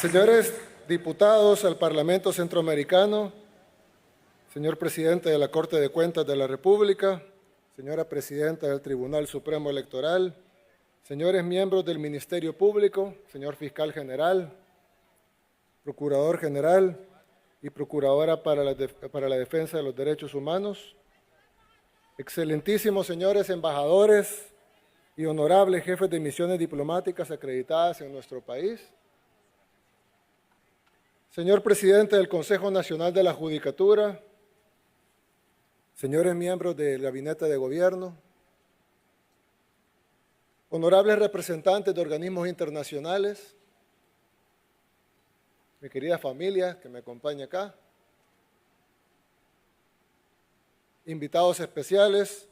Señores diputados al Parlamento Centroamericano, señor presidente de la Corte de Cuentas de la República, señora presidenta del Tribunal Supremo Electoral, señores miembros del Ministerio Público, señor fiscal general, procurador general y procuradora para la defensa de los derechos humanos, excelentísimos señores embajadores y honorables jefes de misiones diplomáticas acreditadas en nuestro país, señor presidente del Consejo Nacional de la Judicatura, señores miembros del Gabinete de Gobierno, honorables representantes de organismos internacionales, mi querida familia que me acompaña acá, invitados especiales,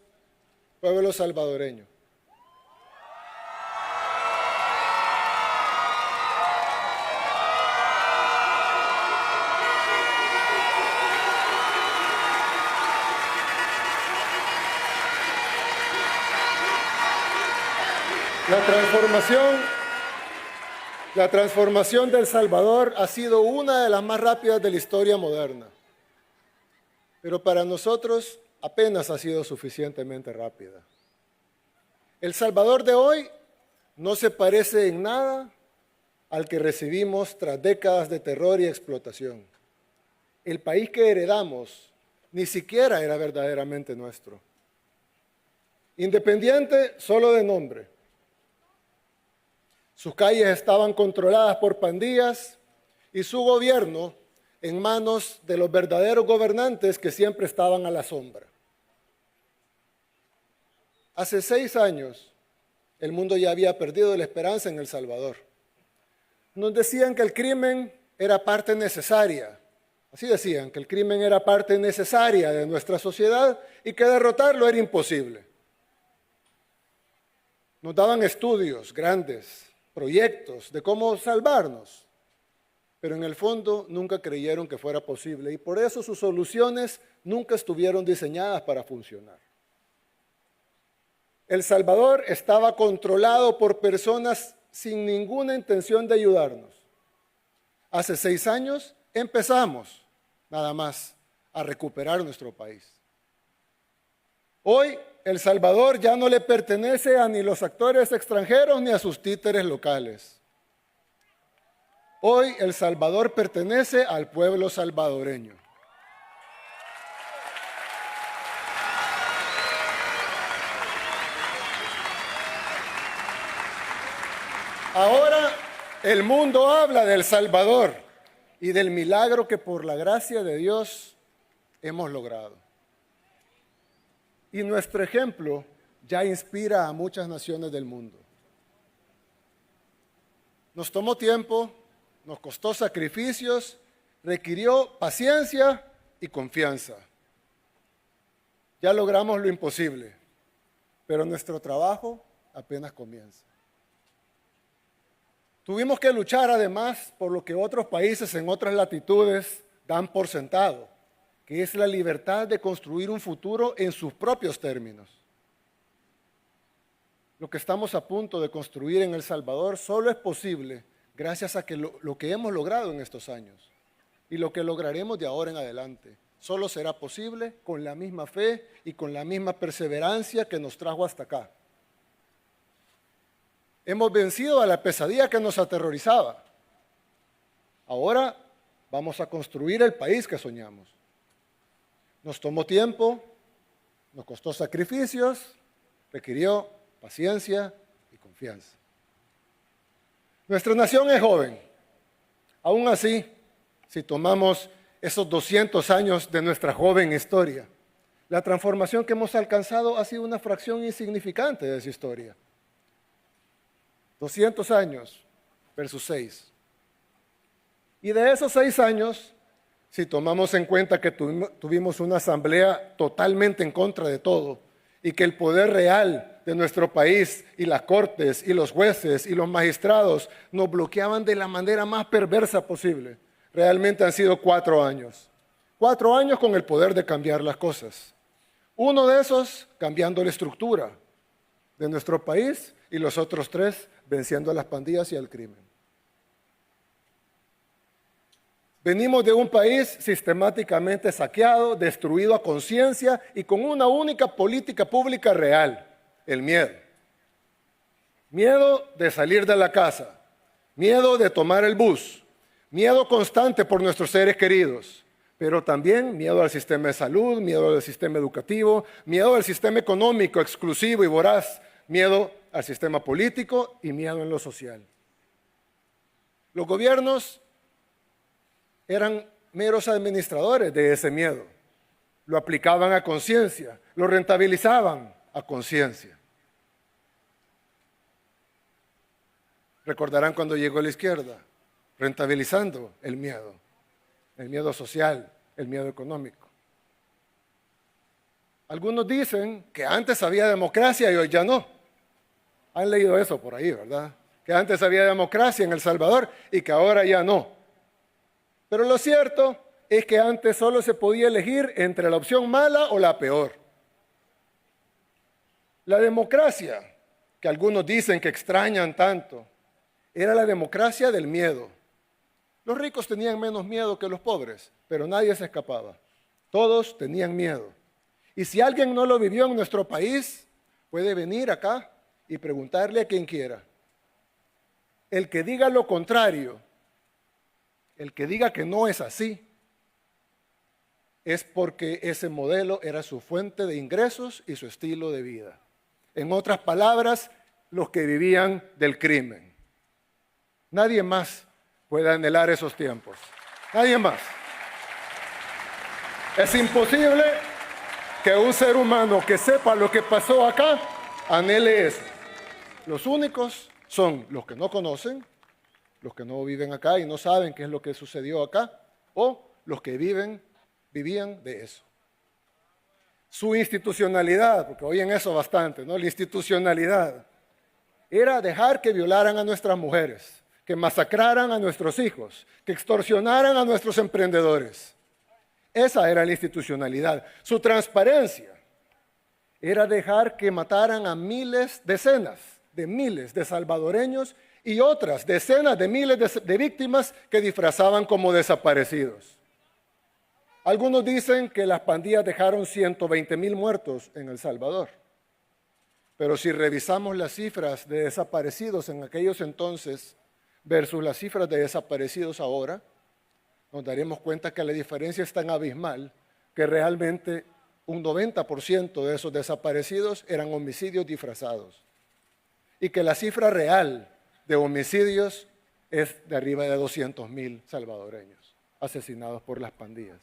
pueblo salvadoreño. La transformación de El Salvador ha sido una de las más rápidas de la historia moderna, pero para nosotros apenas ha sido suficientemente rápida. El Salvador de hoy no se parece en nada al que recibimos tras décadas de terror y explotación. El país que heredamos ni siquiera era verdaderamente nuestro. Independiente solo de nombre. Sus calles estaban controladas por pandillas y su gobierno en manos de los verdaderos gobernantes que siempre estaban a la sombra. Hace 6 años, el mundo ya había perdido la esperanza en El Salvador. Nos decían que el crimen era parte necesaria, así decían, que el crimen era parte necesaria de nuestra sociedad y que derrotarlo era imposible. Nos daban estudios grandes, proyectos de cómo salvarnos, pero en el fondo nunca creyeron que fuera posible y por eso sus soluciones nunca estuvieron diseñadas para funcionar. El Salvador estaba controlado por personas sin ninguna intención de ayudarnos. Hace 6 años empezamos, nada más, a recuperar nuestro país. Hoy, El Salvador ya no le pertenece a ni los actores extranjeros ni a sus títeres locales. Hoy, El Salvador pertenece al pueblo salvadoreño. Ahora el mundo habla de El Salvador y del milagro que por la gracia de Dios hemos logrado. Y nuestro ejemplo ya inspira a muchas naciones del mundo. Nos tomó tiempo, nos costó sacrificios, requirió paciencia y confianza. Ya logramos lo imposible, pero nuestro trabajo apenas comienza. Tuvimos que luchar además por lo que otros países en otras latitudes dan por sentado, que es la libertad de construir un futuro en sus propios términos. Lo que estamos a punto de construir en El Salvador solo es posible gracias a que lo que hemos logrado en estos años y lo que lograremos de ahora en adelante. Solo será posible con la misma fe y con la misma perseverancia que nos trajo hasta acá. Hemos vencido a la pesadilla que nos aterrorizaba. Ahora vamos a construir el país que soñamos. Nos tomó tiempo, nos costó sacrificios, requirió paciencia y confianza. Nuestra nación es joven. Aún así, si tomamos esos 200 años de nuestra joven historia, la transformación que hemos alcanzado ha sido una fracción insignificante de esa historia. 200 años versus 6. Y de esos 6 años, si tomamos en cuenta que tuvimos una asamblea totalmente en contra de todo y que el poder real de nuestro país y las cortes y los jueces y los magistrados nos bloqueaban de la manera más perversa posible, realmente han sido 4 años. 4 años con el poder de cambiar las cosas. Uno de esos cambiando la estructura de nuestro país y los otros 3 venciendo a las pandillas y al crimen. Venimos de un país sistemáticamente saqueado, destruido a conciencia y con una única política pública real, el miedo. Miedo de salir de la casa, miedo de tomar el bus, miedo constante por nuestros seres queridos, pero también miedo al sistema de salud, miedo al sistema educativo, miedo al sistema económico exclusivo y voraz, miedo al sistema político y miedo en lo social. Los gobiernos eran meros administradores de ese miedo. Lo aplicaban a conciencia, lo rentabilizaban a conciencia. Recordarán cuando llegó la izquierda, rentabilizando el miedo social, el miedo económico. Algunos dicen que antes había democracia y hoy ya no. Han leído eso por ahí, ¿verdad? Que antes había democracia en El Salvador y que ahora ya no. Pero lo cierto es que antes solo se podía elegir entre la opción mala o la peor. La democracia, que algunos dicen que extrañan tanto, era la democracia del miedo. Los ricos tenían menos miedo que los pobres, pero nadie se escapaba. Todos tenían miedo. Y si alguien no lo vivió en nuestro país, puede venir acá y preguntarle a quien quiera. El que diga lo contrario, el que diga que no es así, es porque ese modelo era su fuente de ingresos y su estilo de vida. En otras palabras, los que vivían del crimen. Nadie más puede anhelar esos tiempos. Nadie más. Es imposible que un ser humano que sepa lo que pasó acá anhele eso. Los únicos son los que no conocen, los que no viven acá y no saben qué es lo que sucedió acá, o los que vivían de eso. Su institucionalidad, porque oyen eso bastante, ¿no? La institucionalidad era dejar que violaran a nuestras mujeres, que masacraran a nuestros hijos, que extorsionaran a nuestros emprendedores. Esa era la institucionalidad. Su transparencia era dejar que mataran a miles, decenas de miles de salvadoreños y otras decenas de miles de víctimas que disfrazaban como desaparecidos. Algunos dicen que las pandillas dejaron 120,000 muertos en El Salvador. Pero si revisamos las cifras de desaparecidos en aquellos entonces versus las cifras de desaparecidos ahora, nos daremos cuenta que la diferencia es tan abismal que realmente un 90% de esos desaparecidos eran homicidios disfrazados. Y que la cifra real de homicidios es de arriba de 200,000 salvadoreños asesinados por las pandillas.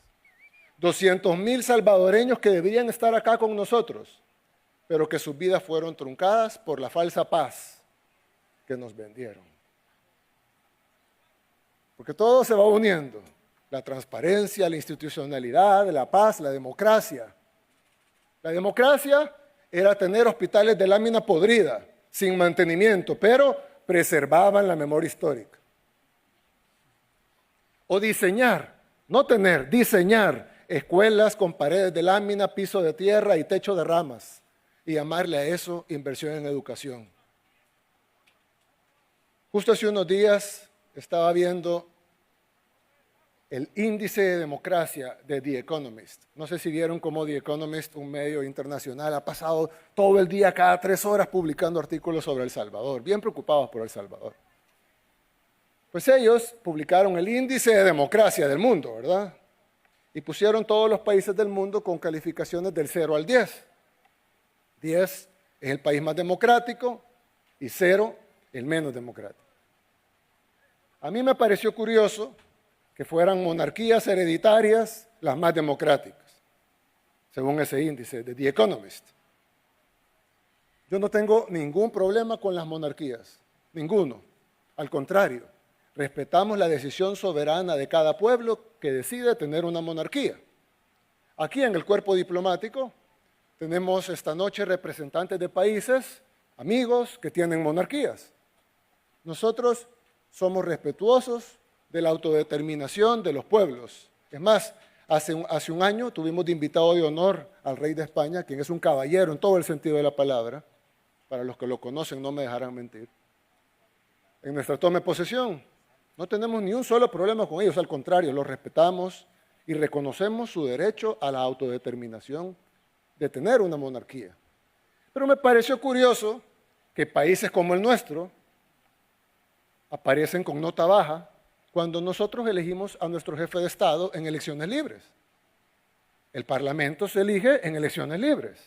200,000 salvadoreños que deberían estar acá con nosotros, pero que sus vidas fueron truncadas por la falsa paz que nos vendieron. Porque todo se va uniendo, la transparencia, la institucionalidad, la paz, la democracia. La democracia era tener hospitales de lámina podrida, sin mantenimiento, pero preservaban la memoria histórica. O diseñar, no tener, diseñar escuelas con paredes de lámina, piso de tierra y techo de ramas, y llamarle a eso inversión en educación. Justo hace unos días estaba viendo el índice de democracia de The Economist. No sé si vieron cómo The Economist, un medio internacional, ha pasado todo el día, cada 3 horas, publicando artículos sobre El Salvador, bien preocupados por El Salvador. Pues ellos publicaron el índice de democracia del mundo, ¿verdad? Y pusieron todos los países del mundo con calificaciones del 0 al 10. 10 es el país más democrático y 0 el menos democrático. A mí me pareció curioso que fueran monarquías hereditarias las más democráticas, según ese índice de The Economist. Yo no tengo ningún problema con las monarquías, ninguno. Al contrario, respetamos la decisión soberana de cada pueblo que decide tener una monarquía. Aquí en el cuerpo diplomático tenemos esta noche representantes de países, amigos, que tienen monarquías. Nosotros somos respetuosos de la autodeterminación de los pueblos. Es más, hace un año tuvimos de invitado de honor al rey de España, quien es un caballero en todo el sentido de la palabra. Para los que lo conocen no me dejarán mentir. En nuestra toma de posesión No tenemos ni un solo problema con ellos, al contrario, los respetamos y reconocemos su derecho a la autodeterminación de tener una monarquía. Pero me pareció curioso que países como el nuestro aparecen con nota baja cuando nosotros elegimos a nuestro jefe de Estado en elecciones libres. El Parlamento se elige en elecciones libres.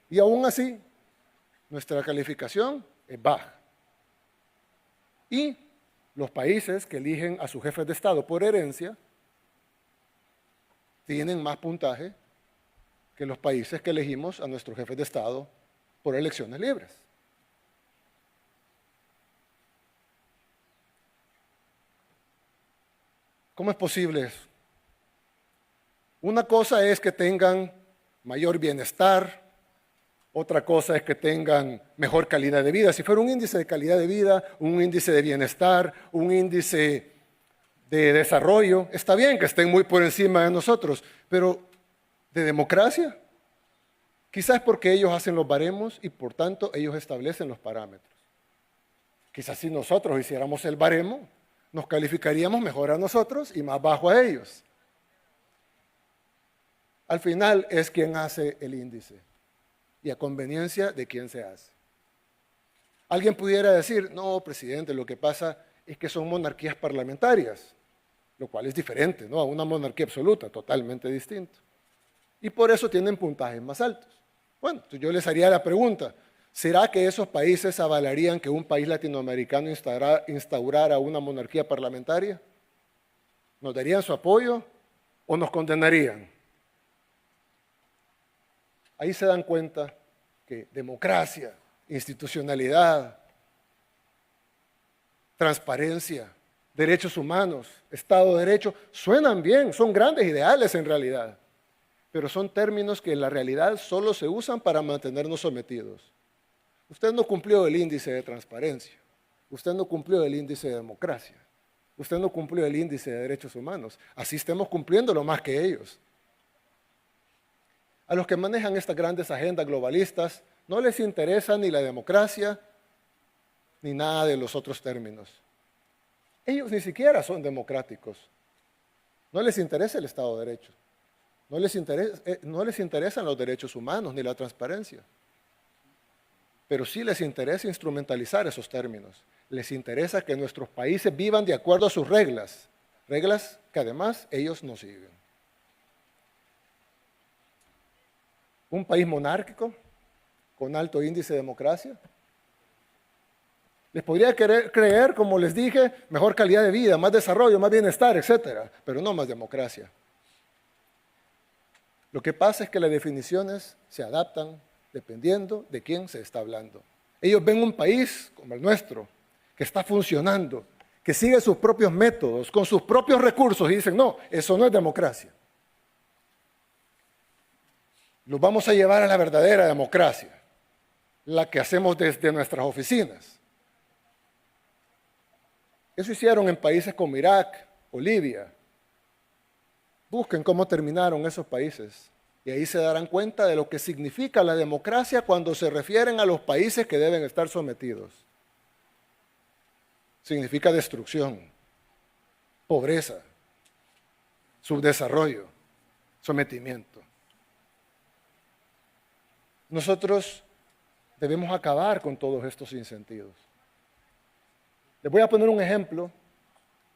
Y aún así, nuestra calificación es baja. Y los países que eligen a sus jefes de Estado por herencia tienen más puntaje que los países que elegimos a nuestros jefes de Estado por elecciones libres. ¿Cómo es posible eso? Una cosa es que tengan mayor bienestar, otra cosa es que tengan mejor calidad de vida. Si fuera un índice de calidad de vida, un índice de bienestar, un índice de desarrollo, está bien que estén muy por encima de nosotros, pero ¿de democracia? Quizás porque ellos hacen los baremos y por tanto ellos establecen los parámetros. Quizás si nosotros hiciéramos el baremo, nos calificaríamos mejor a nosotros y más bajo a ellos. Al final es quien hace el índice y a conveniencia de quién se hace. Alguien pudiera decir, no, presidente, lo que pasa es que son monarquías parlamentarias, lo cual es diferente, ¿no?, a una monarquía absoluta, totalmente distinto. Y por eso tienen puntajes más altos. Bueno, yo les haría la pregunta, ¿será que esos países avalarían que un país latinoamericano instaurara una monarquía parlamentaria? ¿Nos darían su apoyo o nos condenarían? Ahí se dan cuenta que democracia, institucionalidad, transparencia, derechos humanos, Estado de Derecho, suenan bien, son grandes ideales en realidad, pero son términos que en la realidad solo se usan para mantenernos sometidos. Usted no cumplió el índice de transparencia, usted no cumplió el índice de democracia, usted no cumplió el índice de derechos humanos, así estemos cumpliéndolo más que ellos. A los que manejan estas grandes agendas globalistas no les interesa ni la democracia ni nada de los otros términos. Ellos ni siquiera son democráticos. No les interesa el Estado de Derecho. No les interesan los derechos humanos ni la transparencia. Pero sí les interesa instrumentalizar esos términos. Les interesa que nuestros países vivan de acuerdo a sus reglas, reglas que además ellos no siguen. Un país monárquico, con alto índice de democracia. Les podría creer, como les dije, mejor calidad de vida, más desarrollo, más bienestar, etcétera, pero no más democracia. Lo que pasa es que las definiciones se adaptan dependiendo de quién se está hablando. Ellos ven un país como el nuestro, que está funcionando, que sigue sus propios métodos, con sus propios recursos, y dicen, no, eso no es democracia. Los vamos a llevar a la verdadera democracia, la que hacemos desde nuestras oficinas. Eso hicieron en países como Irak o Libia. Busquen cómo terminaron esos países y ahí se darán cuenta de lo que significa la democracia cuando se refieren a los países que deben estar sometidos. Significa destrucción, pobreza, subdesarrollo, sometimiento. Nosotros debemos acabar con todos estos sinsentidos. Les voy a poner un ejemplo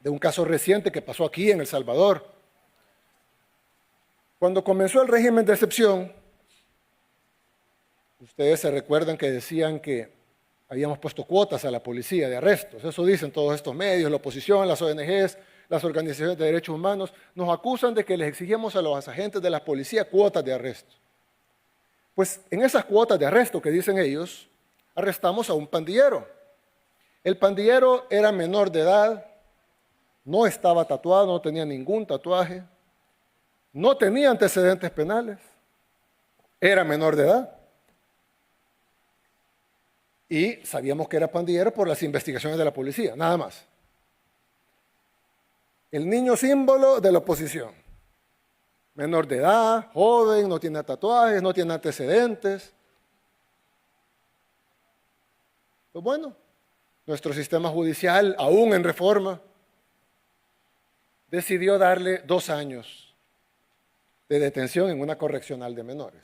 de un caso reciente que pasó aquí en El Salvador. Cuando comenzó el régimen de excepción, ustedes se recuerdan que decían que habíamos puesto cuotas a la policía de arrestos. Eso dicen todos estos medios, la oposición, las ONGs, las organizaciones de derechos humanos. Nos acusan de que les exigimos a los agentes de la policía cuotas de arresto. Pues en esas cuotas de arresto que dicen ellos, arrestamos a un pandillero. El pandillero era menor de edad, no estaba tatuado, no tenía ningún tatuaje, no tenía antecedentes penales, era menor de edad. Y sabíamos que era pandillero por las investigaciones de la policía, nada más. El niño símbolo de la oposición. Menor de edad, joven, no tiene tatuajes, no tiene antecedentes. Pues bueno, Nuestro sistema judicial, aún en reforma, decidió darle 2 años de detención en una correccional de menores.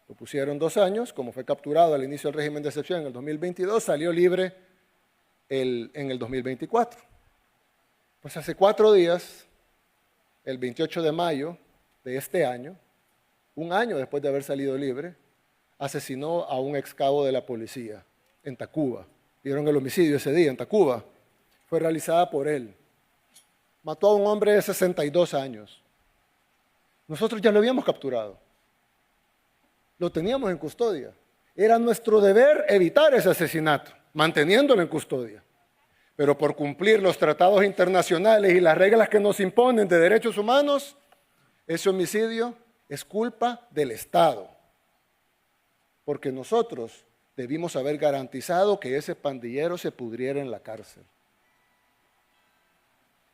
Lo pusieron 2 años, como fue capturado al inicio del régimen de excepción en el 2022, salió libre en el 2024. Pues hace 4 días, el 28 de mayo de este año, un año después de haber salido libre, asesinó a un ex cabo de la policía en Tacuba. Vieron el homicidio ese día en Tacuba. Fue realizada por él. Mató a un hombre de 62 años. Nosotros ya lo habíamos capturado. Lo teníamos en custodia. Era nuestro deber evitar ese asesinato, manteniéndolo en custodia. Pero por cumplir los tratados internacionales y las reglas que nos imponen de derechos humanos, ese homicidio es culpa del Estado. Porque nosotros debimos haber garantizado que ese pandillero se pudriera en la cárcel.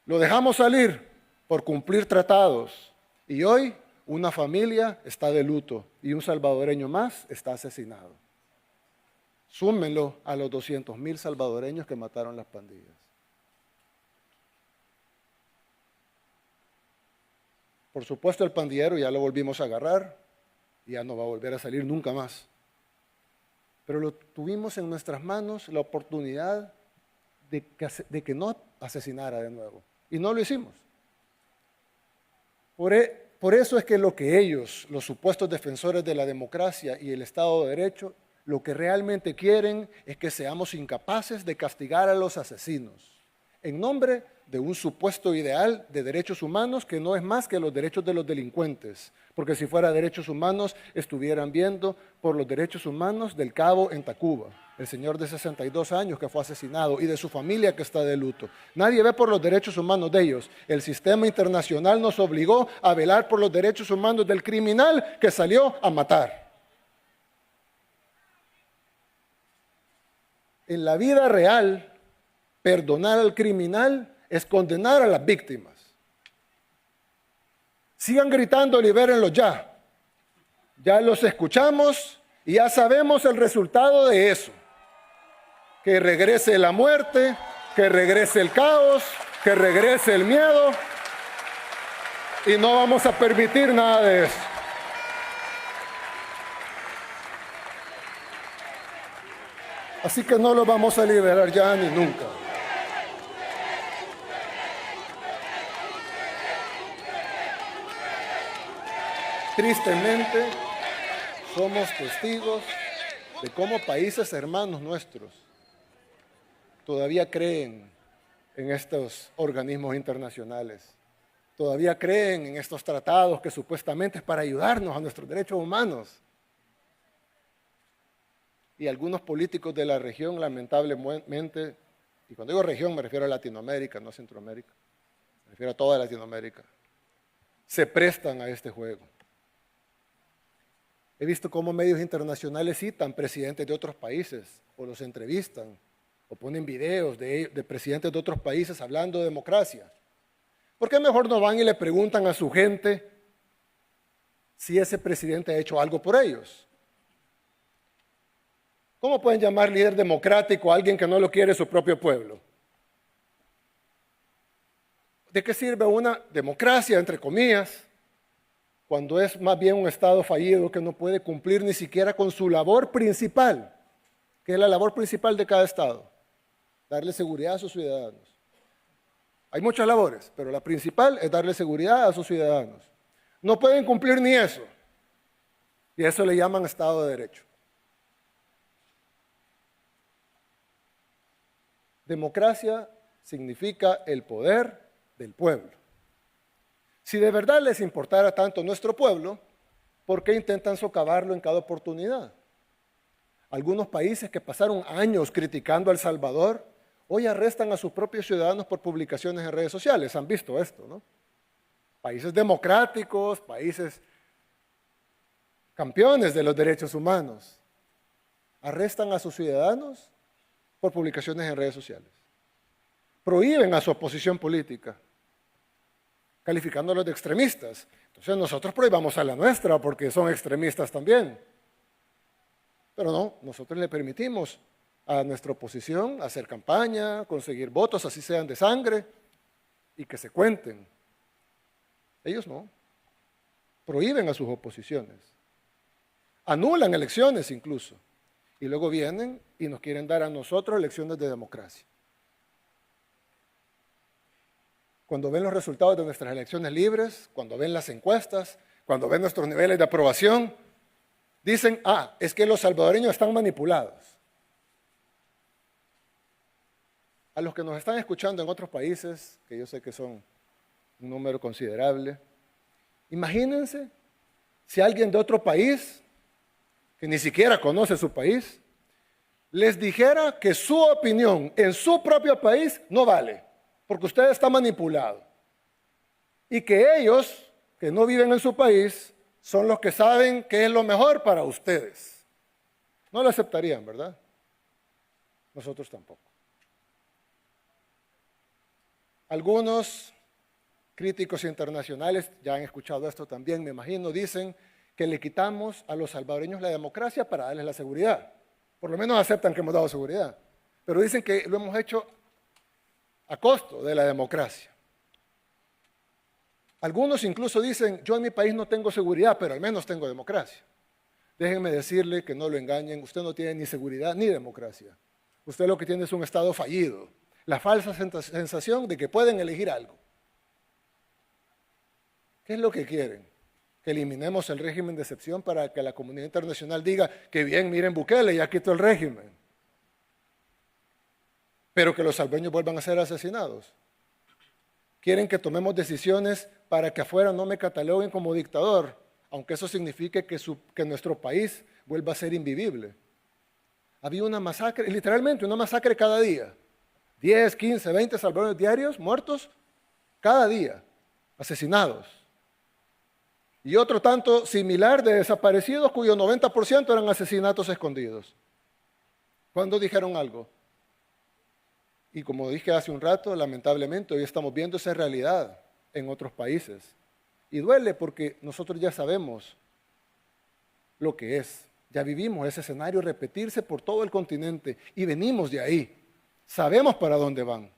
Lo dejamos salir por cumplir tratados y hoy una familia está de luto y un salvadoreño más está asesinado. Súmenlo a los 200,000 salvadoreños que mataron las pandillas. Por supuesto, el pandillero ya lo volvimos a agarrar y ya no va a volver a salir nunca más. Pero lo tuvimos en nuestras manos la oportunidad de que no asesinara de nuevo. Y no lo hicimos. Por eso es que lo que ellos, los supuestos defensores de la democracia y el Estado de Derecho, lo que realmente quieren es que seamos incapaces de castigar a los asesinos, en nombre de un supuesto ideal de derechos humanos que no es más que los derechos de los delincuentes, porque si fuera derechos humanos estuvieran viendo por los derechos humanos del cabo en Tacuba, el señor de 62 años que fue asesinado y de su familia que está de luto. Nadie ve por los derechos humanos de ellos. El sistema internacional nos obligó a velar por los derechos humanos del criminal que salió a matar. En la vida real, perdonar al criminal es condenar a las víctimas. Sigan gritando, libérenlos ya. Ya los escuchamos y ya sabemos el resultado de eso. Que regrese la muerte, que regrese el caos, que regrese el miedo. Y no vamos a permitir nada de eso. Así que no los vamos a liberar ya ni nunca. Tristemente, somos testigos de cómo países hermanos nuestros todavía creen en estos organismos internacionales, todavía creen en estos tratados que supuestamente es para ayudarnos a nuestros derechos humanos. Y algunos políticos de la región, lamentablemente, y cuando digo región me refiero a Latinoamérica, no a Centroamérica, me refiero a toda Latinoamérica, se prestan a este juego. He visto cómo medios internacionales citan presidentes de otros países, o los entrevistan, o ponen videos de presidentes de otros países hablando de democracia. ¿Por qué mejor no van y le preguntan a su gente si ese presidente ha hecho algo por ellos? ¿Cómo pueden llamar líder democrático a alguien que no lo quiere su propio pueblo? ¿De qué sirve una democracia, entre comillas, cuando es más bien un Estado fallido que no puede cumplir ni siquiera con su labor principal, que es la labor principal de cada Estado, darle seguridad a sus ciudadanos? Hay muchas labores, pero la principal es darle seguridad a sus ciudadanos. No pueden cumplir ni eso, y a eso le llaman Estado de Derecho. Democracia significa el poder del pueblo. Si de verdad les importara tanto nuestro pueblo, ¿por qué intentan socavarlo en cada oportunidad? Algunos países que pasaron años criticando a El Salvador, hoy arrestan a sus propios ciudadanos por publicaciones en redes sociales. Han visto esto, ¿no? Países democráticos, países campeones de los derechos humanos, arrestan a sus ciudadanos por publicaciones en redes sociales. Prohíben a su oposición política, calificándolos de extremistas. Entonces nosotros prohibamos a la nuestra porque son extremistas también. Pero no, nosotros le permitimos a nuestra oposición, a hacer campaña, conseguir votos, así sean de sangre, y que se cuenten. Ellos no. Prohíben a sus oposiciones. Anulan elecciones incluso. Y luego vienen y nos quieren dar a nosotros lecciones de democracia. Cuando ven los resultados de nuestras elecciones libres, cuando ven las encuestas, cuando ven nuestros niveles de aprobación, dicen, es que los salvadoreños están manipulados. A los que nos están escuchando en otros países, que yo sé que son un número considerable, imagínense si alguien de otro país, que ni siquiera conoce su país, les dijera que su opinión en su propio país no vale, porque usted está manipulado. Y que ellos, que no viven en su país, son los que saben qué es lo mejor para ustedes. No lo aceptarían, ¿verdad? Nosotros tampoco. Algunos críticos internacionales, ya han escuchado esto también, me imagino, dicen que le quitamos a los salvadoreños la democracia para darles la seguridad. Por lo menos aceptan que hemos dado seguridad, pero dicen que lo hemos hecho a costo de la democracia. Algunos incluso dicen, yo en mi país no tengo seguridad, pero al menos tengo democracia. Déjenme decirle que no lo engañen, usted no tiene ni seguridad ni democracia. Usted lo que tiene es un Estado fallido, la falsa sensación de que pueden elegir algo. ¿Qué es lo que quieren? Que eliminemos el régimen de excepción para que la comunidad internacional diga que bien, miren Bukele, ya quitó el régimen. Pero que los salvadoreños vuelvan a ser asesinados. Quieren que tomemos decisiones para que afuera no me cataloguen como dictador, aunque eso signifique que nuestro país vuelva a ser invivible. Había una masacre, literalmente una masacre cada día. 10, 15, 20 salvadoreños diarios muertos cada día, asesinados. Y otro tanto similar de desaparecidos cuyo 90% eran asesinatos escondidos. ¿Cuándo dijeron algo? Y como dije hace un rato, lamentablemente hoy estamos viendo esa realidad en otros países. Y duele porque nosotros ya sabemos lo que es. Ya vivimos ese escenario repetirse por todo el continente y venimos de ahí. Sabemos para dónde van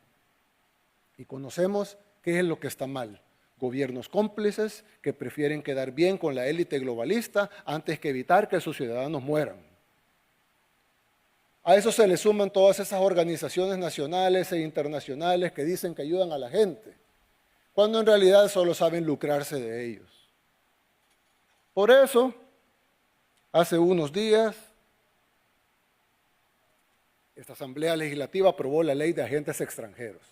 y conocemos qué es lo que está mal. Gobiernos cómplices que prefieren quedar bien con la élite globalista antes que evitar que sus ciudadanos mueran. A eso se le suman todas esas organizaciones nacionales e internacionales que dicen que ayudan a la gente, cuando en realidad solo saben lucrarse de ellos. Por eso, hace unos días, esta Asamblea Legislativa aprobó la Ley de Agentes Extranjeros.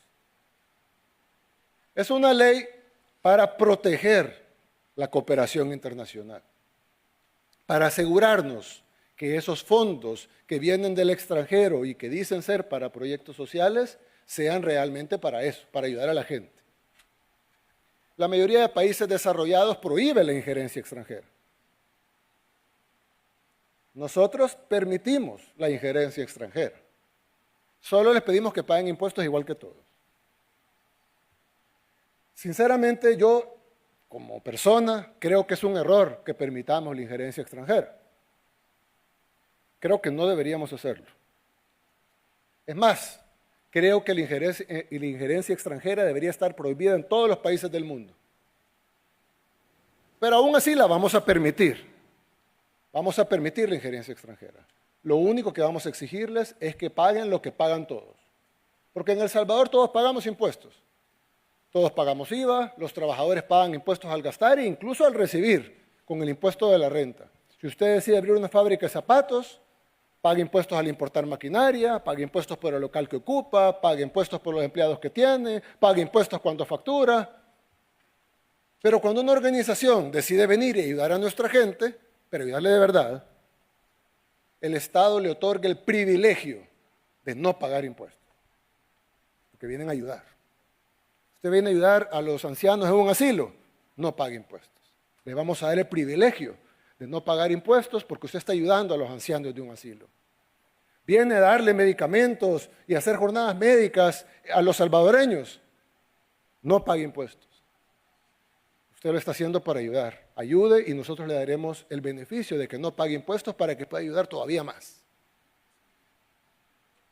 Es una ley para proteger la cooperación internacional, para asegurarnos que esos fondos que vienen del extranjero y que dicen ser para proyectos sociales, sean realmente para eso, para ayudar a la gente. La mayoría de países desarrollados prohíbe la injerencia extranjera. Nosotros permitimos la injerencia extranjera. Solo les pedimos que paguen impuestos igual que todos. Sinceramente, yo, como persona, creo que es un error que permitamos la injerencia extranjera. Creo que no deberíamos hacerlo. Es más, creo que la injerencia extranjera debería estar prohibida en todos los países del mundo. Pero aún así la vamos a permitir. Vamos a permitir la injerencia extranjera. Lo único que vamos a exigirles es que paguen lo que pagan todos. Porque en El Salvador todos pagamos impuestos. Todos pagamos IVA, los trabajadores pagan impuestos al gastar e incluso al recibir con el impuesto de la renta. Si usted decide abrir una fábrica de zapatos, paga impuestos al importar maquinaria, paga impuestos por el local que ocupa, paga impuestos por los empleados que tiene, paga impuestos cuando factura. Pero cuando una organización decide venir y ayudar a nuestra gente, pero ayudarle de verdad, el Estado le otorga el privilegio de no pagar impuestos, porque vienen a ayudar. Usted viene a ayudar a los ancianos en un asilo, no pague impuestos. Le vamos a dar el privilegio de no pagar impuestos porque usted está ayudando a los ancianos de un asilo. Viene a darle medicamentos y hacer jornadas médicas a los salvadoreños, no pague impuestos. Usted lo está haciendo para ayudar. Ayude y nosotros le daremos el beneficio de que no pague impuestos para que pueda ayudar todavía más.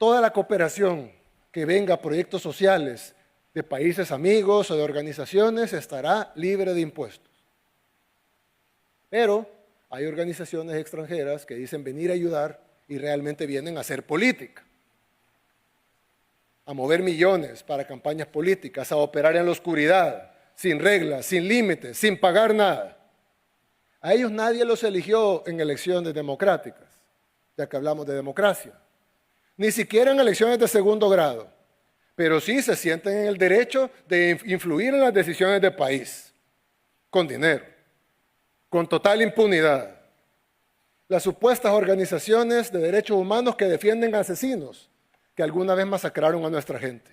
Toda la cooperación que venga a proyectos sociales de países amigos o de organizaciones estará libre de impuestos. Pero hay organizaciones extranjeras que dicen venir a ayudar y realmente vienen a hacer política, a mover millones para campañas políticas, a operar en la oscuridad, sin reglas, sin límites, sin pagar nada. A ellos nadie los eligió en elecciones democráticas, ya que hablamos de democracia, ni siquiera en elecciones de segundo grado, pero sí se sienten en el derecho de influir en las decisiones del país, con dinero, con total impunidad. Las supuestas organizaciones de derechos humanos que defienden asesinos que alguna vez masacraron a nuestra gente.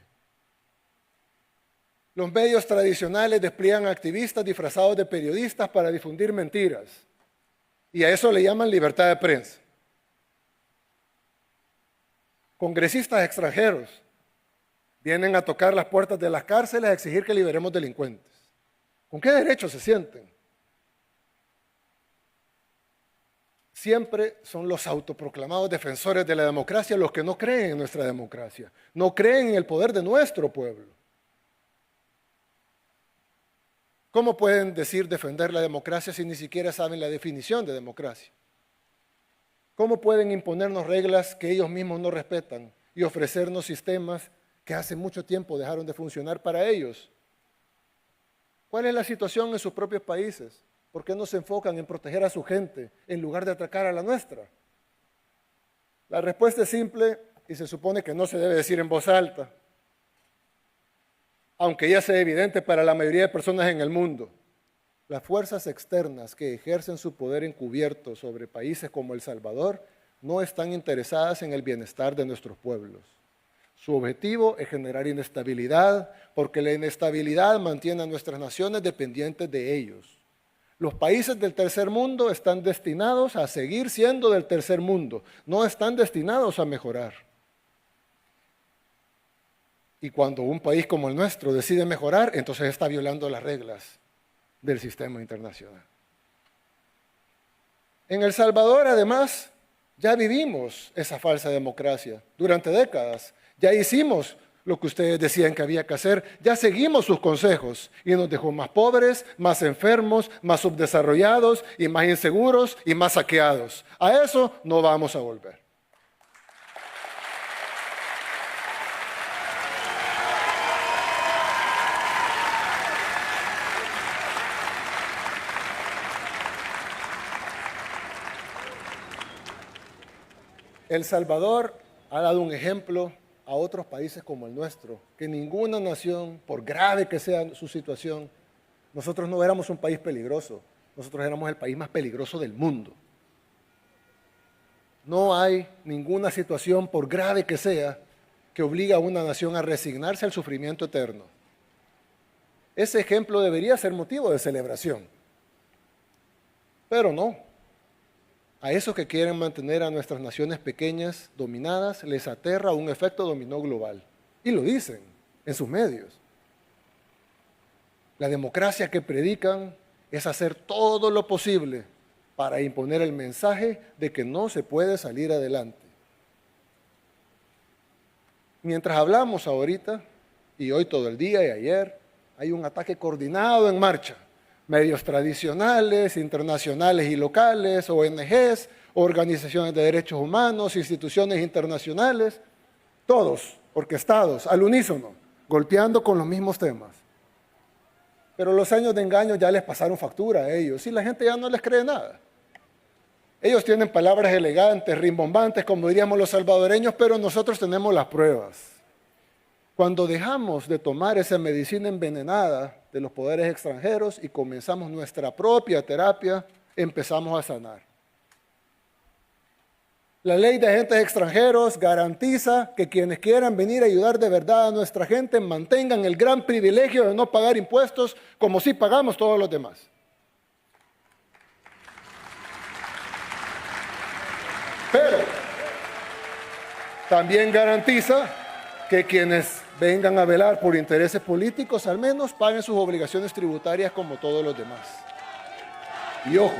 Los medios tradicionales despliegan activistas disfrazados de periodistas para difundir mentiras. Y a eso le llaman libertad de prensa. Congresistas extranjeros vienen a tocar las puertas de las cárceles a exigir que liberemos delincuentes. ¿Con qué derecho se sienten? Siempre son los autoproclamados defensores de la democracia los que no creen en nuestra democracia, no creen en el poder de nuestro pueblo. ¿Cómo pueden decir defender la democracia si ni siquiera saben la definición de democracia? ¿Cómo pueden imponernos reglas que ellos mismos no respetan y ofrecernos sistemas que hace mucho tiempo dejaron de funcionar para ellos? ¿Cuál es la situación en sus propios países? ¿Por qué no se enfocan en proteger a su gente en lugar de atacar a la nuestra? La respuesta es simple y se supone que no se debe decir en voz alta, aunque ya sea evidente para la mayoría de personas en el mundo. Las fuerzas externas que ejercen su poder encubierto sobre países como El Salvador no están interesadas en el bienestar de nuestros pueblos. Su objetivo es generar inestabilidad, porque la inestabilidad mantiene a nuestras naciones dependientes de ellos. Los países del tercer mundo están destinados a seguir siendo del tercer mundo, no están destinados a mejorar. Y cuando un país como el nuestro decide mejorar, entonces está violando las reglas del sistema internacional. En El Salvador, además, ya vivimos esa falsa democracia durante décadas. Ya hicimos lo que ustedes decían que había que hacer, ya seguimos sus consejos y nos dejó más pobres, más enfermos, más subdesarrollados y más inseguros y más saqueados. A eso no vamos a volver. El Salvador ha dado un ejemplo a otros países como el nuestro, que ninguna nación, por grave que sea su situación, nosotros no éramos un país peligroso, nosotros éramos el país más peligroso del mundo. No hay ninguna situación, por grave que sea, que obligue a una nación a resignarse al sufrimiento eterno. Ese ejemplo debería ser motivo de celebración, pero no. A esos que quieren mantener a nuestras naciones pequeñas dominadas les aterra un efecto dominó global. Y lo dicen en sus medios. La democracia que predican es hacer todo lo posible para imponer el mensaje de que no se puede salir adelante. Mientras hablamos ahorita, y hoy todo el día y ayer, hay un ataque coordinado en marcha. Medios tradicionales, internacionales y locales, ONGs, organizaciones de derechos humanos, instituciones internacionales, todos orquestados, al unísono, golpeando con los mismos temas. Pero los años de engaño ya les pasaron factura a ellos y la gente ya no les cree nada. Ellos tienen palabras elegantes, rimbombantes, como diríamos los salvadoreños, pero nosotros tenemos las pruebas. Cuando dejamos de tomar esa medicina envenenada de los poderes extranjeros y comenzamos nuestra propia terapia, empezamos a sanar. La ley de agentes extranjeros garantiza que quienes quieran venir a ayudar de verdad a nuestra gente mantengan el gran privilegio de no pagar impuestos como si pagamos todos los demás. Pero también garantiza que quienes vengan a velar por intereses políticos, al menos paguen sus obligaciones tributarias como todos los demás. Y ojo,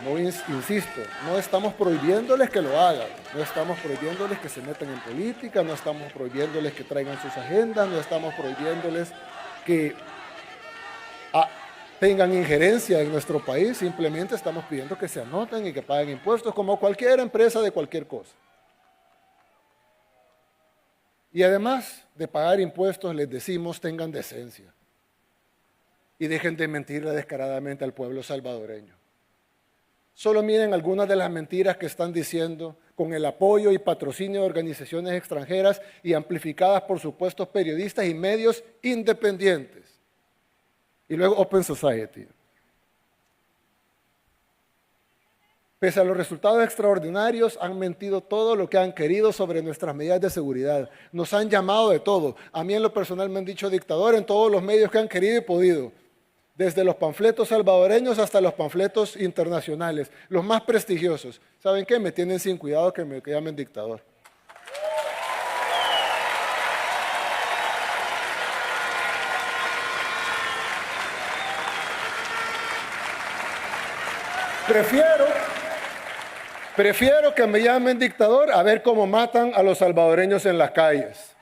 no insisto, no estamos prohibiéndoles que lo hagan, No estamos prohibiéndoles que se metan en política, no estamos prohibiéndoles que traigan sus agendas, no estamos prohibiéndoles que tengan injerencia en nuestro país, simplemente estamos pidiendo que se anoten y que paguen impuestos como cualquier empresa de cualquier cosa. Y además de pagar impuestos, les decimos tengan decencia y dejen de mentirle descaradamente al pueblo salvadoreño. Solo miren algunas de las mentiras que están diciendo con el apoyo y patrocinio de organizaciones extranjeras y amplificadas por supuestos periodistas y medios independientes. Y luego Open Society. Pese a los resultados extraordinarios, han mentido todo lo que han querido sobre nuestras medidas de seguridad. Nos han llamado de todo. A mí en lo personal me han dicho dictador en todos los medios que han querido y podido. Desde los panfletos salvadoreños hasta los panfletos internacionales, los más prestigiosos. ¿Saben qué? Me tienen sin cuidado que me llamen dictador. Prefiero que me llamen dictador a ver cómo matan a los salvadoreños en las calles.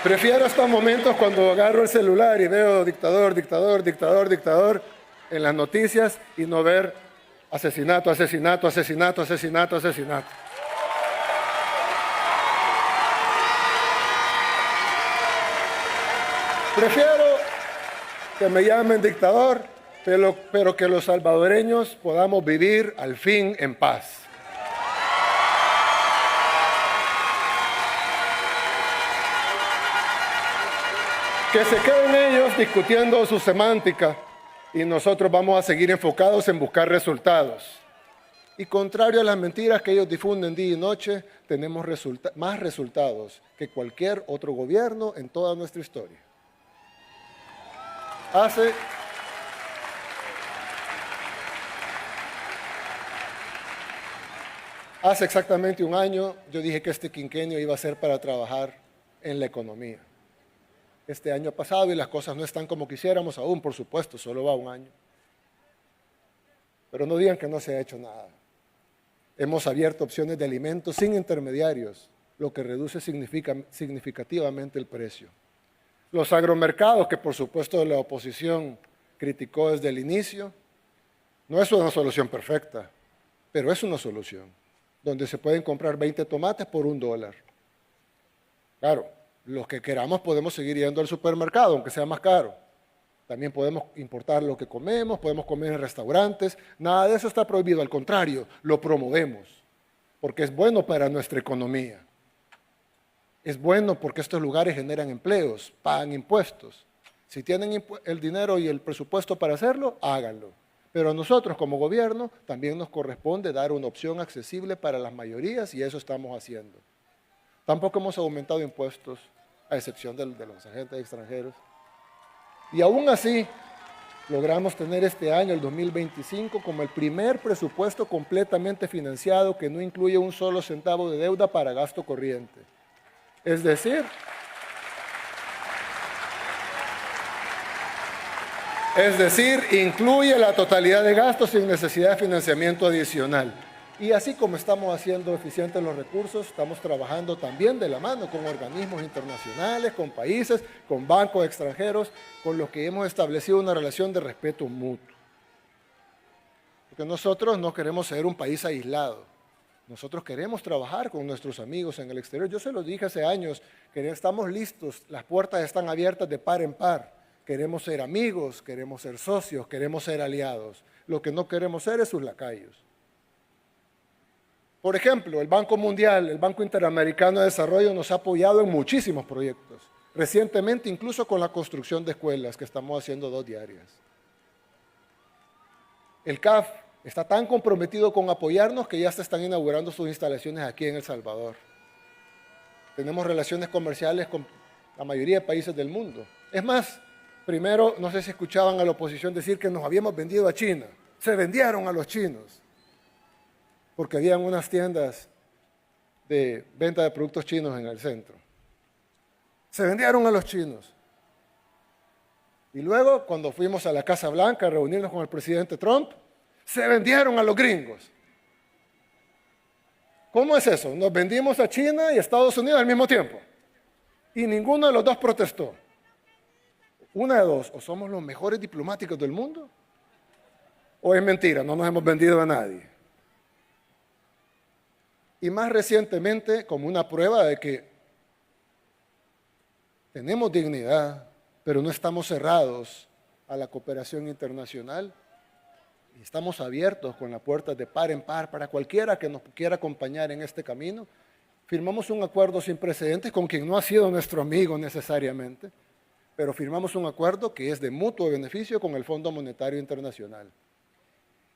Prefiero estos momentos cuando agarro el celular y veo dictador, dictador, dictador, dictador en las noticias y no ver asesinato, asesinato, asesinato, asesinato, asesinato. Prefiero que me llamen dictador, pero que los salvadoreños podamos vivir al fin en paz. Que se queden ellos discutiendo su semántica y nosotros vamos a seguir enfocados en buscar resultados. Y contrario a las mentiras que ellos difunden día y noche, tenemos más resultados que cualquier otro gobierno en toda nuestra historia. Hace exactamente un año yo dije que este quinquenio iba a ser para trabajar en la economía. Este año ha pasado y las cosas no están como quisiéramos aún, por supuesto, solo va un año. Pero no digan que no se ha hecho nada. Hemos abierto opciones de alimentos sin intermediarios, lo que reduce significativamente el precio. Los agromercados, que por supuesto la oposición criticó desde el inicio, no es una solución perfecta, pero es una solución, donde se pueden comprar 20 tomates por $1. Claro, los que queramos podemos seguir yendo al supermercado, aunque sea más caro. También podemos importar lo que comemos, podemos comer en restaurantes. Nada de eso está prohibido, al contrario, lo promovemos, porque es bueno para nuestra economía. Es bueno porque estos lugares generan empleos, pagan impuestos. Si tienen el dinero y el presupuesto para hacerlo, háganlo. Pero a nosotros como gobierno también nos corresponde dar una opción accesible para las mayorías y eso estamos haciendo. Tampoco hemos aumentado impuestos, a excepción de los agentes extranjeros. Y aún así, logramos tener este año, el 2025, como el primer presupuesto completamente financiado que no incluye un solo centavo de deuda para gasto corriente. Es decir, incluye la totalidad de gastos sin necesidad de financiamiento adicional. Y así como estamos haciendo eficientes los recursos, estamos trabajando también de la mano con organismos internacionales, con países, con bancos extranjeros, con los que hemos establecido una relación de respeto mutuo. Porque nosotros no queremos ser un país aislado. Nosotros queremos trabajar con nuestros amigos en el exterior. Yo se los dije hace años, que estamos listos, las puertas están abiertas de par en par. Queremos ser amigos, queremos ser socios, queremos ser aliados. Lo que no queremos ser es sus lacayos. Por ejemplo, el Banco Mundial, el Banco Interamericano de Desarrollo nos ha apoyado en muchísimos proyectos. Recientemente, incluso con la construcción de escuelas, que estamos haciendo 2 diarias. El CAF está tan comprometido con apoyarnos que ya se están inaugurando sus instalaciones aquí en El Salvador. Tenemos relaciones comerciales con la mayoría de países del mundo. Es más, primero, no sé si escuchaban a la oposición decir que nos habíamos vendido a China. Se vendieron a los chinos, porque habían unas tiendas de venta de productos chinos en el centro. Se vendieron a los chinos. Y luego, cuando fuimos a la Casa Blanca a reunirnos con el presidente Trump, se vendieron a los gringos. ¿Cómo es eso? Nos vendimos a China y a Estados Unidos al mismo tiempo. Y ninguno de los dos protestó. Una de dos, o somos los mejores diplomáticos del mundo, o es mentira, no nos hemos vendido a nadie. Y más recientemente, como una prueba de que tenemos dignidad, pero no estamos cerrados a la cooperación internacional, y estamos abiertos con las puertas de par en par para cualquiera que nos quiera acompañar en este camino, firmamos un acuerdo sin precedentes con quien no ha sido nuestro amigo necesariamente, pero firmamos un acuerdo que es de mutuo beneficio con el Fondo Monetario Internacional.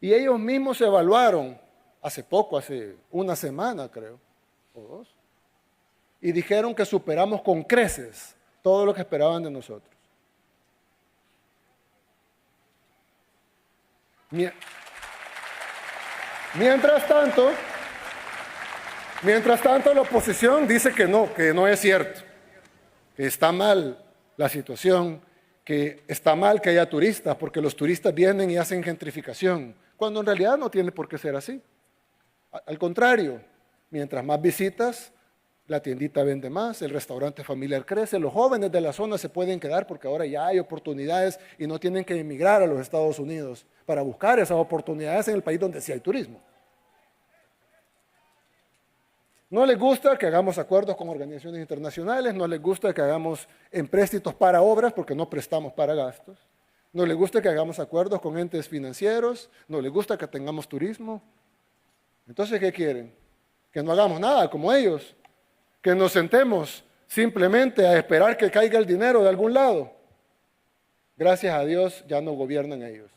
Y ellos mismos evaluaron hace poco, hace una semana creo, o dos, y dijeron que superamos con creces todo lo que esperaban de nosotros. Mientras tanto, la oposición dice que no es cierto, que está mal la situación, que está mal que haya turistas, porque los turistas vienen y hacen gentrificación, cuando en realidad no tiene por qué ser así. Al contrario, mientras más visitas, la tiendita vende más, el restaurante familiar crece, los jóvenes de la zona se pueden quedar porque ahora ya hay oportunidades y no tienen que emigrar a los Estados Unidos para buscar esas oportunidades en el país donde sí hay turismo. No les gusta que hagamos acuerdos con organizaciones internacionales, no les gusta que hagamos empréstitos para obras porque no prestamos para gastos, no les gusta que hagamos acuerdos con entes financieros, no les gusta que tengamos turismo. Entonces, ¿qué quieren? Que no hagamos nada como ellos, que nos sentemos simplemente a esperar que caiga el dinero de algún lado. Gracias a Dios ya no gobiernan ellos.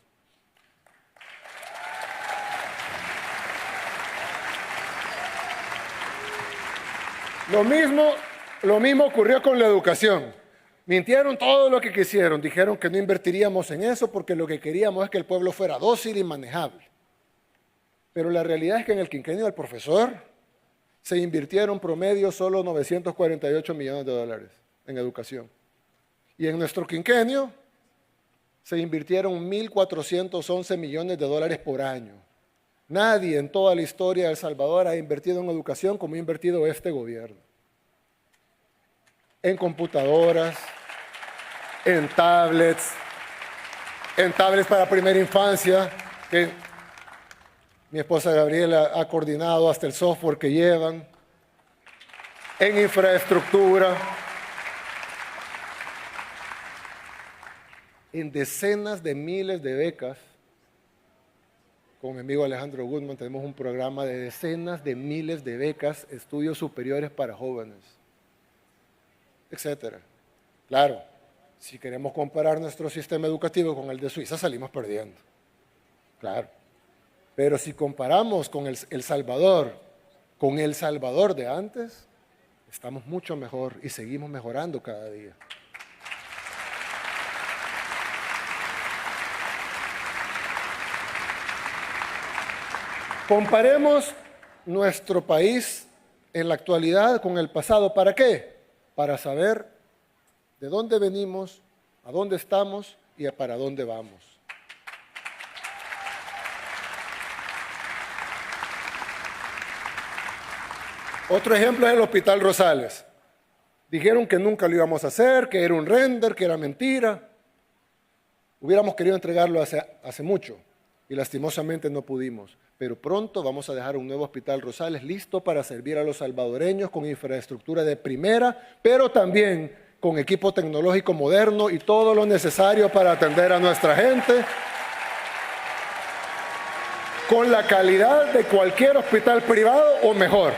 Lo mismo ocurrió con la educación. Mintieron todo lo que quisieron, dijeron que no invertiríamos en eso porque lo que queríamos es que el pueblo fuera dócil y manejable. Pero la realidad es que en el quinquenio del profesor se invirtieron promedio solo 948 millones de dólares en educación. Y en nuestro quinquenio se invirtieron 1.411 millones de dólares por año. Nadie en toda la historia de El Salvador ha invertido en educación como ha invertido este gobierno. En computadoras, en tablets para primera infancia, que mi esposa Gabriela ha coordinado hasta el software que llevan, en infraestructura, en decenas de miles de becas. Con mi amigo Alejandro Goodman tenemos un programa de decenas de miles de becas, estudios superiores para jóvenes, etcétera. Claro, si queremos comparar nuestro sistema educativo con el de Suiza, salimos perdiendo. Claro. Pero si comparamos con El Salvador, con El Salvador de antes, estamos mucho mejor y seguimos mejorando cada día. Comparemos nuestro país en la actualidad con el pasado. ¿Para qué? Para saber de dónde venimos, a dónde estamos y para dónde vamos. Otro ejemplo es el Hospital Rosales. Dijeron que nunca lo íbamos a hacer, que era un render, que era mentira. Hubiéramos querido entregarlo hace mucho y lastimosamente no pudimos. Pero pronto vamos a dejar un nuevo Hospital Rosales listo para servir a los salvadoreños con infraestructura de primera, pero también con equipo tecnológico moderno y todo lo necesario para atender a nuestra gente, con la calidad de cualquier hospital privado o mejor.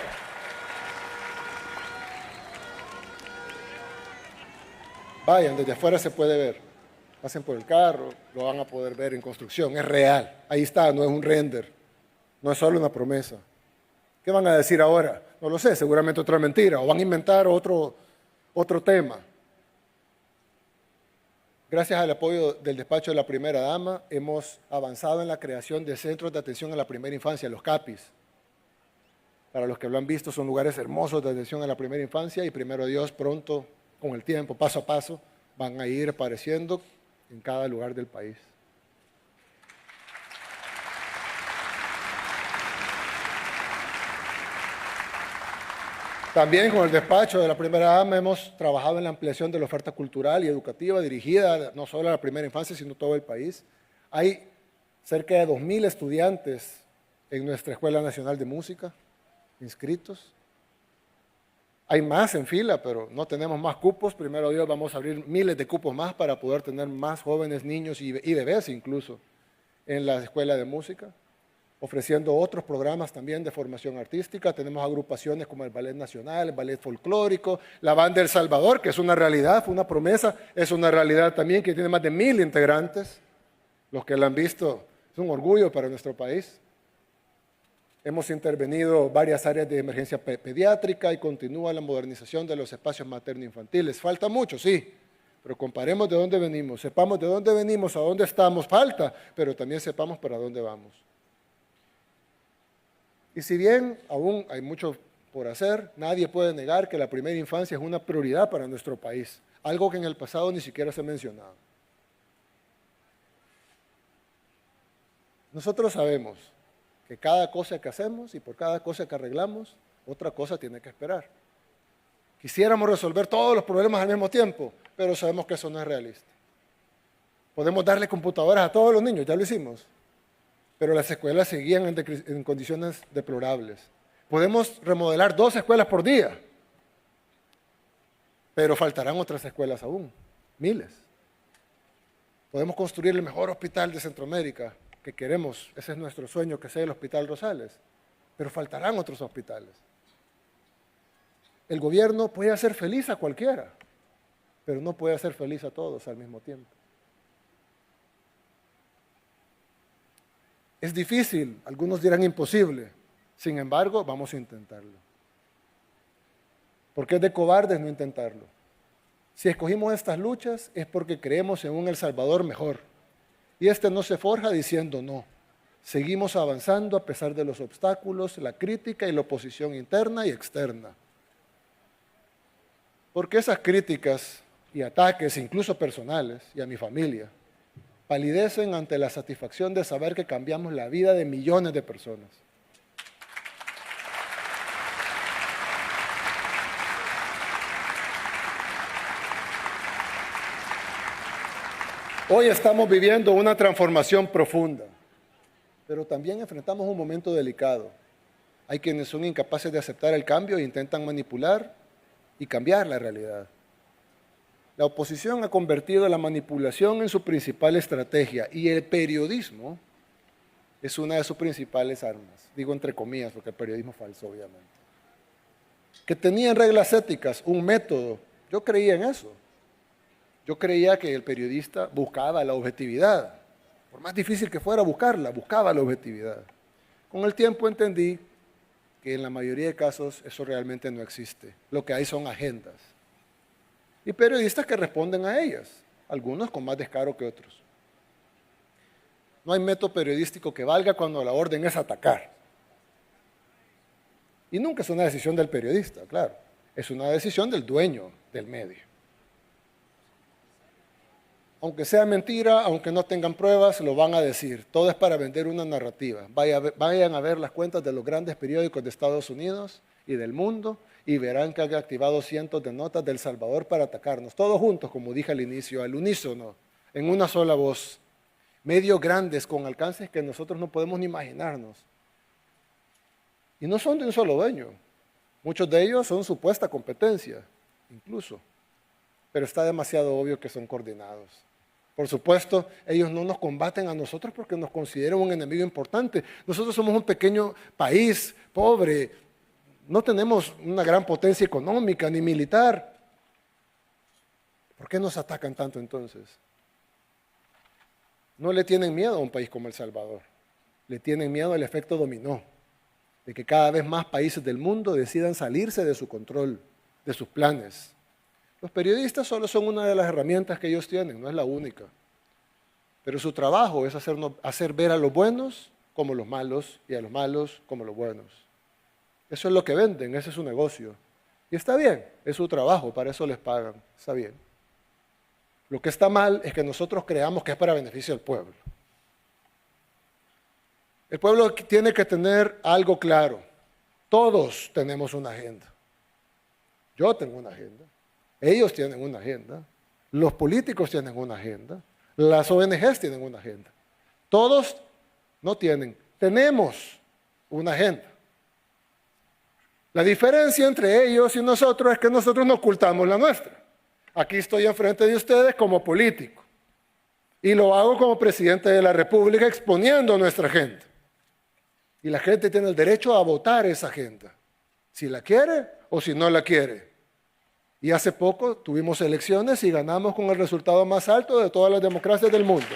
Vayan, desde afuera se puede ver. Pasen por el carro, lo van a poder ver en construcción, es real. Ahí está, no es un render, no es solo una promesa. ¿Qué van a decir ahora? No lo sé, seguramente otra mentira, o van a inventar otro tema. Gracias al apoyo del despacho de la primera dama, hemos avanzado en la creación de centros de atención a la primera infancia, los CAPIs. Para los que lo han visto, son lugares hermosos de atención a la primera infancia y primero Dios, pronto, con el tiempo, paso a paso, van a ir apareciendo en cada lugar del país. También con el despacho de la primera dama hemos trabajado en la ampliación de la oferta cultural y educativa dirigida no solo a la primera infancia, sino a todo el país. Hay cerca de 2.000 estudiantes en nuestra Escuela Nacional de Música inscritos. Hay más en fila, pero no tenemos más cupos. Primero Dios, vamos a abrir miles de cupos más para poder tener más jóvenes, niños y bebés incluso en la Escuela de Música, ofreciendo otros programas también de formación artística. Tenemos agrupaciones como el Ballet Nacional, el Ballet Folclórico, la Banda El Salvador, que es una realidad, fue una promesa, es una realidad también, que tiene más de 1.000 integrantes. Los que la han visto, es un orgullo para nuestro país. Hemos intervenido varias áreas de emergencia pediátrica y continúa la modernización de los espacios materno-infantiles. Falta mucho, sí, pero comparemos de dónde venimos, sepamos de dónde venimos, a dónde estamos, falta, pero también sepamos para dónde vamos. Y si bien aún hay mucho por hacer, nadie puede negar que la primera infancia es una prioridad para nuestro país, algo que en el pasado ni siquiera se mencionaba. Nosotros sabemos que cada cosa que hacemos y por cada cosa que arreglamos, otra cosa tiene que esperar. Quisiéramos resolver todos los problemas al mismo tiempo, pero sabemos que eso no es realista. Podemos darle computadoras a todos los niños, ya lo hicimos, pero las escuelas seguían en condiciones deplorables. Podemos remodelar 2 escuelas por día, pero faltarán otras escuelas aún, miles. Podemos construir el mejor hospital de Centroamérica, que queremos, ese es nuestro sueño, que sea el Hospital Rosales, pero faltarán otros hospitales. El gobierno puede hacer feliz a cualquiera, pero no puede hacer feliz a todos al mismo tiempo. Es difícil, algunos dirán imposible, sin embargo, vamos a intentarlo. Porque es de cobardes no intentarlo. Si escogimos estas luchas es porque creemos en un El Salvador mejor. Y este no se forja diciendo no. Seguimos avanzando a pesar de los obstáculos, la crítica y la oposición interna y externa. Porque esas críticas y ataques, incluso personales, y a mi familia, palidecen ante la satisfacción de saber que cambiamos la vida de millones de personas. Hoy estamos viviendo una transformación profunda, pero también enfrentamos un momento delicado. Hay quienes son incapaces de aceptar el cambio e intentan manipular y cambiar la realidad. La oposición ha convertido la manipulación en su principal estrategia y el periodismo es una de sus principales armas. Digo entre comillas, porque el periodismo falso, obviamente. Que tenían reglas éticas, un método. Yo creía en eso. Yo creía que el periodista buscaba la objetividad. Por más difícil que fuera buscarla, buscaba la objetividad. Con el tiempo entendí que en la mayoría de casos eso realmente no existe. Lo que hay son agendas. Y periodistas que responden a ellas, algunos con más descaro que otros. No hay método periodístico que valga cuando la orden es atacar. Y nunca es una decisión del periodista, claro. Es una decisión del dueño del medio. Aunque sea mentira, aunque no tengan pruebas, lo van a decir. Todo es para vender una narrativa. Vayan a ver las cuentas de los grandes periódicos de Estados Unidos y del mundo y verán que han activado cientos de notas de El Salvador para atacarnos. Todos juntos, como dije al inicio, al unísono, en una sola voz. Medios grandes con alcances que nosotros no podemos ni imaginarnos. Y no son de un solo dueño. Muchos de ellos son supuesta competencia, incluso. Pero está demasiado obvio que son coordinados. Por supuesto, ellos no nos combaten a nosotros porque nos consideran un enemigo importante. Nosotros somos un pequeño país, pobre, no tenemos una gran potencia económica ni militar. ¿Por qué nos atacan tanto entonces? No le tienen miedo a un país como El Salvador, le tienen miedo al efecto dominó, de que cada vez más países del mundo decidan salirse de su control, de sus planes. Los periodistas solo son una de las herramientas que ellos tienen, no es la única. Pero su trabajo es hacer ver a los buenos como los malos y a los malos como los buenos. Eso es lo que venden, ese es su negocio. Y está bien, es su trabajo, para eso les pagan, está bien. Lo que está mal es que nosotros creamos que es para beneficio del pueblo. El pueblo tiene que tener algo claro. Todos tenemos una agenda. Yo tengo una agenda. Ellos tienen una agenda. Los políticos tienen una agenda. Las ONGs tienen una agenda. Todos no tienen. Tenemos una agenda. La diferencia entre ellos y nosotros es que nosotros no ocultamos la nuestra. Aquí estoy enfrente de ustedes como político. Y lo hago como presidente de la República exponiendo nuestra agenda. Y la gente tiene el derecho a votar esa agenda, si la quiere o si no la quiere. Y hace poco tuvimos elecciones y ganamos con el resultado más alto de todas las democracias del mundo.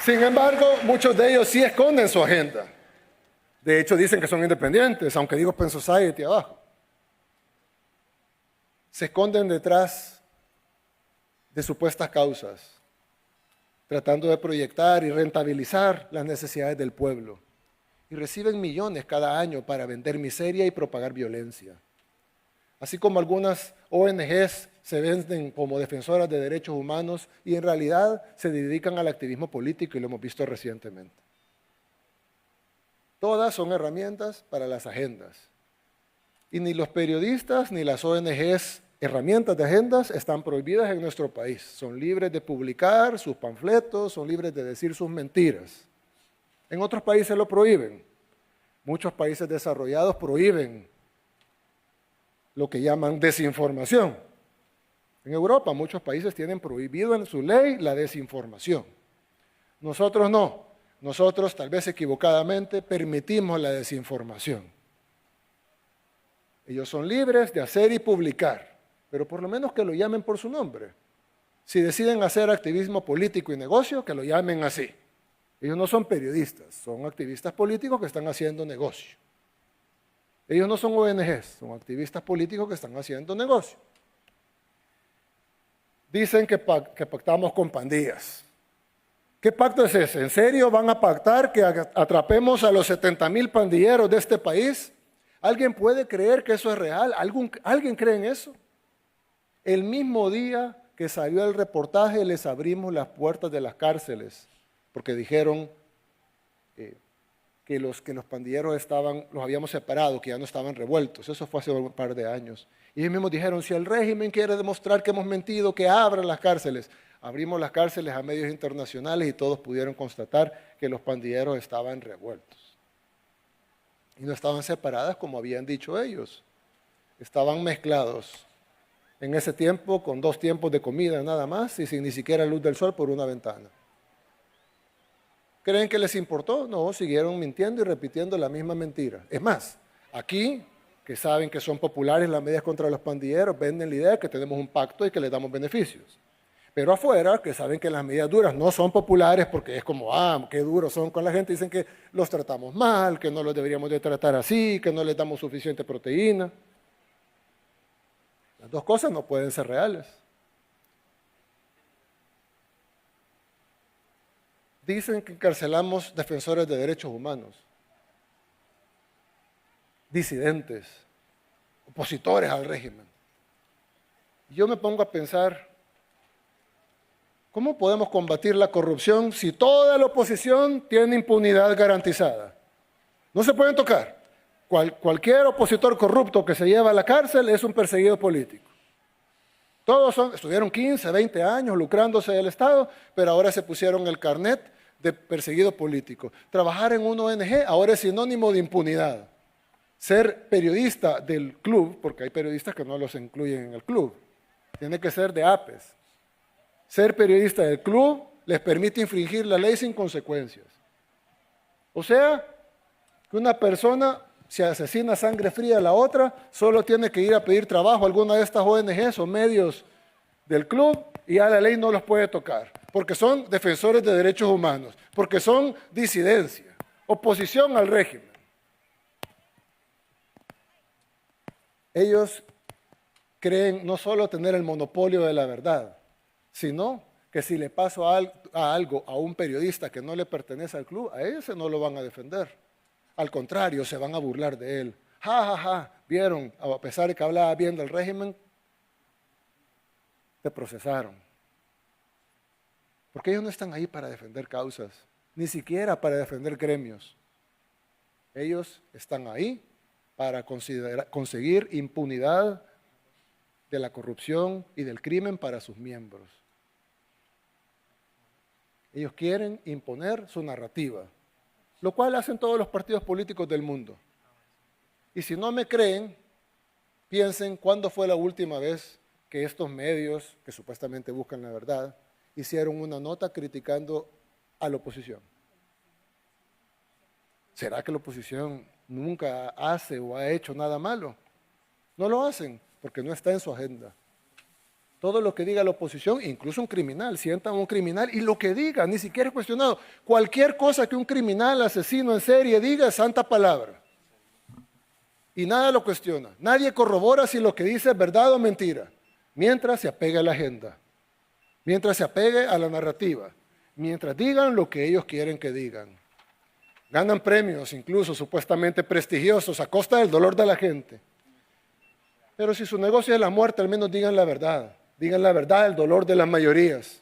Sin embargo, muchos de ellos sí esconden su agenda. De hecho, dicen que son independientes, aunque digo Open Society abajo. Se esconden detrás de supuestas causas, tratando de proyectar y rentabilizar las necesidades del pueblo. Y reciben millones cada año para vender miseria y propagar violencia. Así como algunas ONGs se venden como defensoras de derechos humanos y en realidad se dedican al activismo político y lo hemos visto recientemente. Todas son herramientas para las agendas. Y ni los periodistas ni las ONGs herramientas de agendas están prohibidas en nuestro país. Son libres de publicar sus panfletos, son libres de decir sus mentiras. En otros países lo prohíben. Muchos países desarrollados prohíben lo que llaman desinformación. En Europa muchos países tienen prohibido en su ley la desinformación. Nosotros no. Nosotros, tal vez equivocadamente, permitimos la desinformación. Ellos son libres de hacer y publicar, pero por lo menos que lo llamen por su nombre. Si deciden hacer activismo político y negocio, que lo llamen así. Ellos no son periodistas, son activistas políticos que están haciendo negocio. Ellos no son ONGs, son activistas políticos que están haciendo negocio. Dicen que pactamos con pandillas. ¿Qué pacto es ese? ¿En serio van a pactar que atrapemos a los 70,000 pandilleros de este país? ¿Alguien puede creer que eso es real? ¿Alguien cree en eso? El mismo día que salió el reportaje les abrimos las puertas de las cárceles porque dijeron que los pandilleros los habíamos separado, que ya no estaban revueltos. Eso fue hace un par de años. Y ellos mismos dijeron, si el régimen quiere demostrar que hemos mentido, que abran las cárceles. Abrimos las cárceles a medios internacionales y todos pudieron constatar que los pandilleros estaban revueltos. Y no estaban separadas como habían dicho ellos. Estaban mezclados en ese tiempo con 2 tiempos de comida nada más y sin ni siquiera luz del sol por una ventana. ¿Creen que les importó? No, siguieron mintiendo y repitiendo la misma mentira. Es más, aquí, que saben que son populares las medidas contra los pandilleros, venden la idea de que tenemos un pacto y que les damos beneficios. Pero afuera, que saben que las medidas duras no son populares porque es como, qué duros son con la gente, dicen que los tratamos mal, que no los deberíamos de tratar así, que no les damos suficiente proteína. Las dos cosas no pueden ser reales. Dicen que encarcelamos defensores de derechos humanos, disidentes, opositores al régimen. Yo me pongo a pensar, ¿cómo podemos combatir la corrupción si toda la oposición tiene impunidad garantizada? No se pueden tocar. Cualquier opositor corrupto que se lleva a la cárcel es un perseguido político. Todos estuvieron 15, 20 años lucrándose del Estado, pero ahora se pusieron el carnet de perseguido político. Trabajar en una ONG ahora es sinónimo de impunidad. Ser periodista del club, porque hay periodistas que no los incluyen en el club, tiene que ser de APES. Ser periodista del club les permite infringir la ley sin consecuencias. O sea, que una persona, si asesina a sangre fría a la otra, solo tiene que ir a pedir trabajo a alguna de estas ONGs o medios del club y ya la ley no los puede tocar, porque son defensores de derechos humanos, porque son disidencia, oposición al régimen. Ellos creen no solo tener el monopolio de la verdad, sino que si le paso algo a un periodista que no le pertenece al club, a ese no lo van a defender. Al contrario, se van a burlar de él. Ja, ja, ja, vieron, a pesar de que hablaba bien del régimen, te procesaron. Porque ellos no están ahí para defender causas, ni siquiera para defender gremios. Ellos están ahí para conseguir impunidad de la corrupción y del crimen para sus miembros. Ellos quieren imponer su narrativa, lo cual hacen todos los partidos políticos del mundo. Y si no me creen, piensen cuándo fue la última vez que estos medios, que supuestamente buscan la verdad, hicieron una nota criticando a la oposición. ¿Será que la oposición nunca hace o ha hecho nada malo? No lo hacen porque no está en su agenda. Todo lo que diga la oposición, incluso un criminal, sientan a un criminal y lo que diga, ni siquiera es cuestionado. Cualquier cosa que un criminal, asesino en serie diga es santa palabra. Y nada lo cuestiona. Nadie corrobora si lo que dice es verdad o mentira, mientras se apegue a la agenda, mientras se apegue a la narrativa, mientras digan lo que ellos quieren que digan. Ganan premios, incluso supuestamente prestigiosos, a costa del dolor de la gente. Pero si su negocio es la muerte, al menos digan la verdad. Digan la verdad del dolor de las mayorías.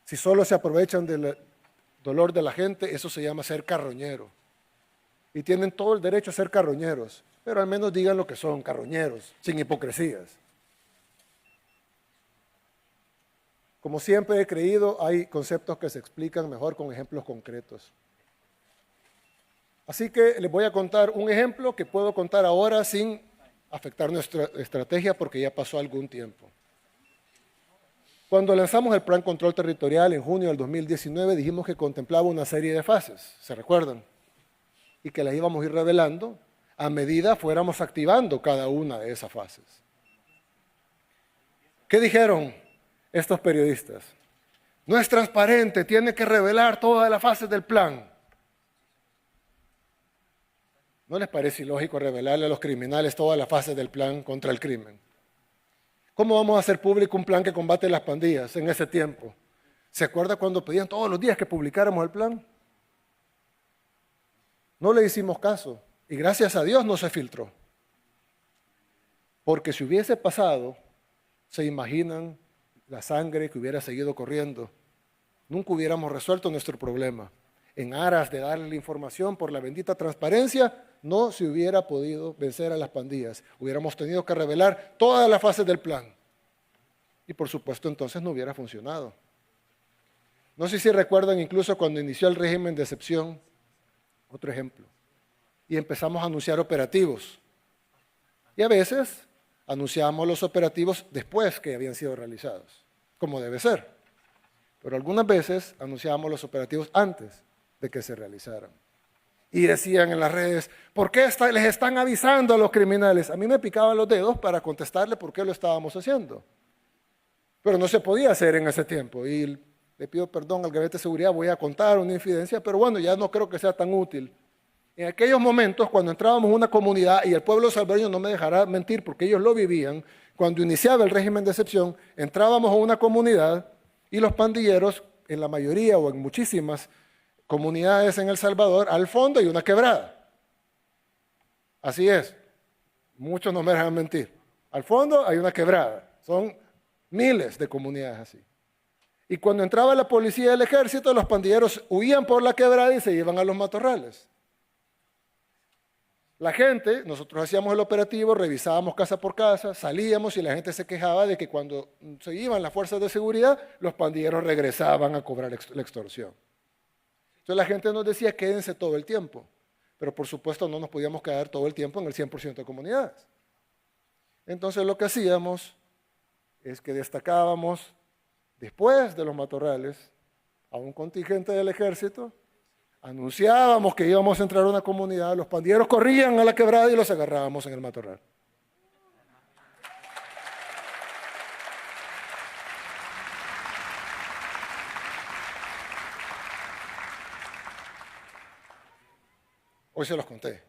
Si solo se aprovechan del dolor de la gente, eso se llama ser carroñero. Y tienen todo el derecho a ser carroñeros, pero al menos digan lo que son, carroñeros, sin hipocresías. Como siempre he creído, hay conceptos que se explican mejor con ejemplos concretos. Así que les voy a contar un ejemplo que puedo contar ahora sin afectar nuestra estrategia porque ya pasó algún tiempo. Cuando lanzamos el Plan Control Territorial en junio del 2019, dijimos que contemplaba una serie de fases, ¿se recuerdan? Y que las íbamos a ir revelando a medida fuéramos activando cada una de esas fases. ¿Qué dijeron estos periodistas? No es transparente, tiene que revelar todas las fases del plan. ¿No les parece ilógico revelarle a los criminales todas las fases del plan contra el crimen? ¿Cómo vamos a hacer público un plan que combate las pandillas en ese tiempo? ¿Se acuerda cuando pedían todos los días que publicáramos el plan? No le hicimos caso y gracias a Dios no se filtró. Porque si hubiese pasado, se imaginan la sangre que hubiera seguido corriendo. Nunca hubiéramos resuelto nuestro problema. En aras de darle la información por la bendita transparencia, no se hubiera podido vencer a las pandillas. Hubiéramos tenido que revelar todas las fases del plan. Y por supuesto entonces no hubiera funcionado. No sé si recuerdan incluso cuando inició el régimen de excepción, otro ejemplo, y empezamos a anunciar operativos. Y a veces anunciábamos los operativos después que habían sido realizados, como debe ser. Pero algunas veces anunciábamos los operativos antes de que se realizaran. Y decían en las redes, ¿por qué les están avisando a los criminales? A mí me picaban los dedos para contestarle por qué lo estábamos haciendo. Pero no se podía hacer en ese tiempo. Y le pido perdón al Gabinete de Seguridad, voy a contar una infidencia, pero bueno, ya no creo que sea tan útil. En aquellos momentos, cuando entrábamos en una comunidad, y el pueblo salvadoreño no me dejará mentir porque ellos lo vivían, cuando iniciaba el régimen de excepción, entrábamos a una comunidad y los pandilleros, en la mayoría o en muchísimas comunidades en El Salvador, al fondo hay una quebrada. Así es, muchos no me dejan mentir. Al fondo hay una quebrada, son miles de comunidades así. Y cuando entraba la policía y el ejército, los pandilleros huían por la quebrada y se iban a los matorrales. La gente, nosotros hacíamos el operativo, revisábamos casa por casa, salíamos y la gente se quejaba de que cuando se iban las fuerzas de seguridad, los pandilleros regresaban a cobrar la extorsión. Entonces la gente nos decía, quédense todo el tiempo. Pero por supuesto no nos podíamos quedar todo el tiempo en el 100% de comunidades. Entonces lo que hacíamos es que destacábamos después de los matorrales a un contingente del ejército, anunciábamos que íbamos a entrar a una comunidad, los pandilleros corrían a la quebrada y los agarrábamos en el matorral. Hoy se los conté.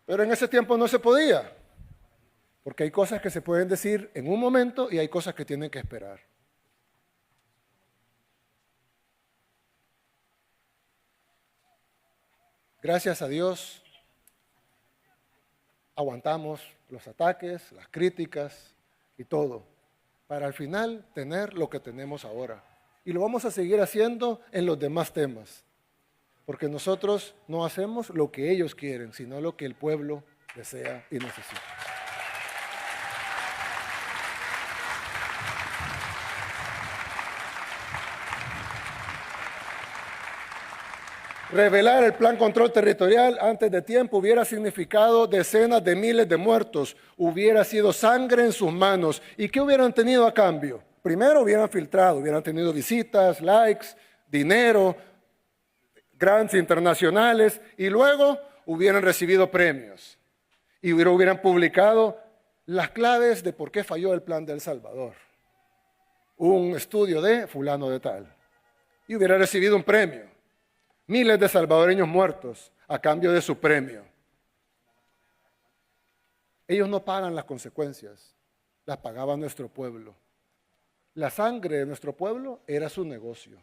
Pero en ese tiempo no se podía, porque hay cosas que se pueden decir en un momento y hay cosas que tienen que esperar. Gracias a Dios, aguantamos los ataques, las críticas y todo, para al final tener lo que tenemos ahora. Y lo vamos a seguir haciendo en los demás temas, porque nosotros no hacemos lo que ellos quieren, sino lo que el pueblo desea y necesita. Revelar el plan control territorial antes de tiempo hubiera significado decenas de miles de muertos, hubiera sido sangre en sus manos. ¿Y qué hubieran tenido a cambio? Primero hubieran filtrado, hubieran tenido visitas, likes, dinero, grants internacionales y luego hubieran recibido premios y hubieran publicado las claves de por qué falló el plan de El Salvador. Un estudio de fulano de tal y hubiera recibido un premio. Miles de salvadoreños muertos a cambio de su premio. Ellos no pagan las consecuencias, las pagaba nuestro pueblo. La sangre de nuestro pueblo era su negocio.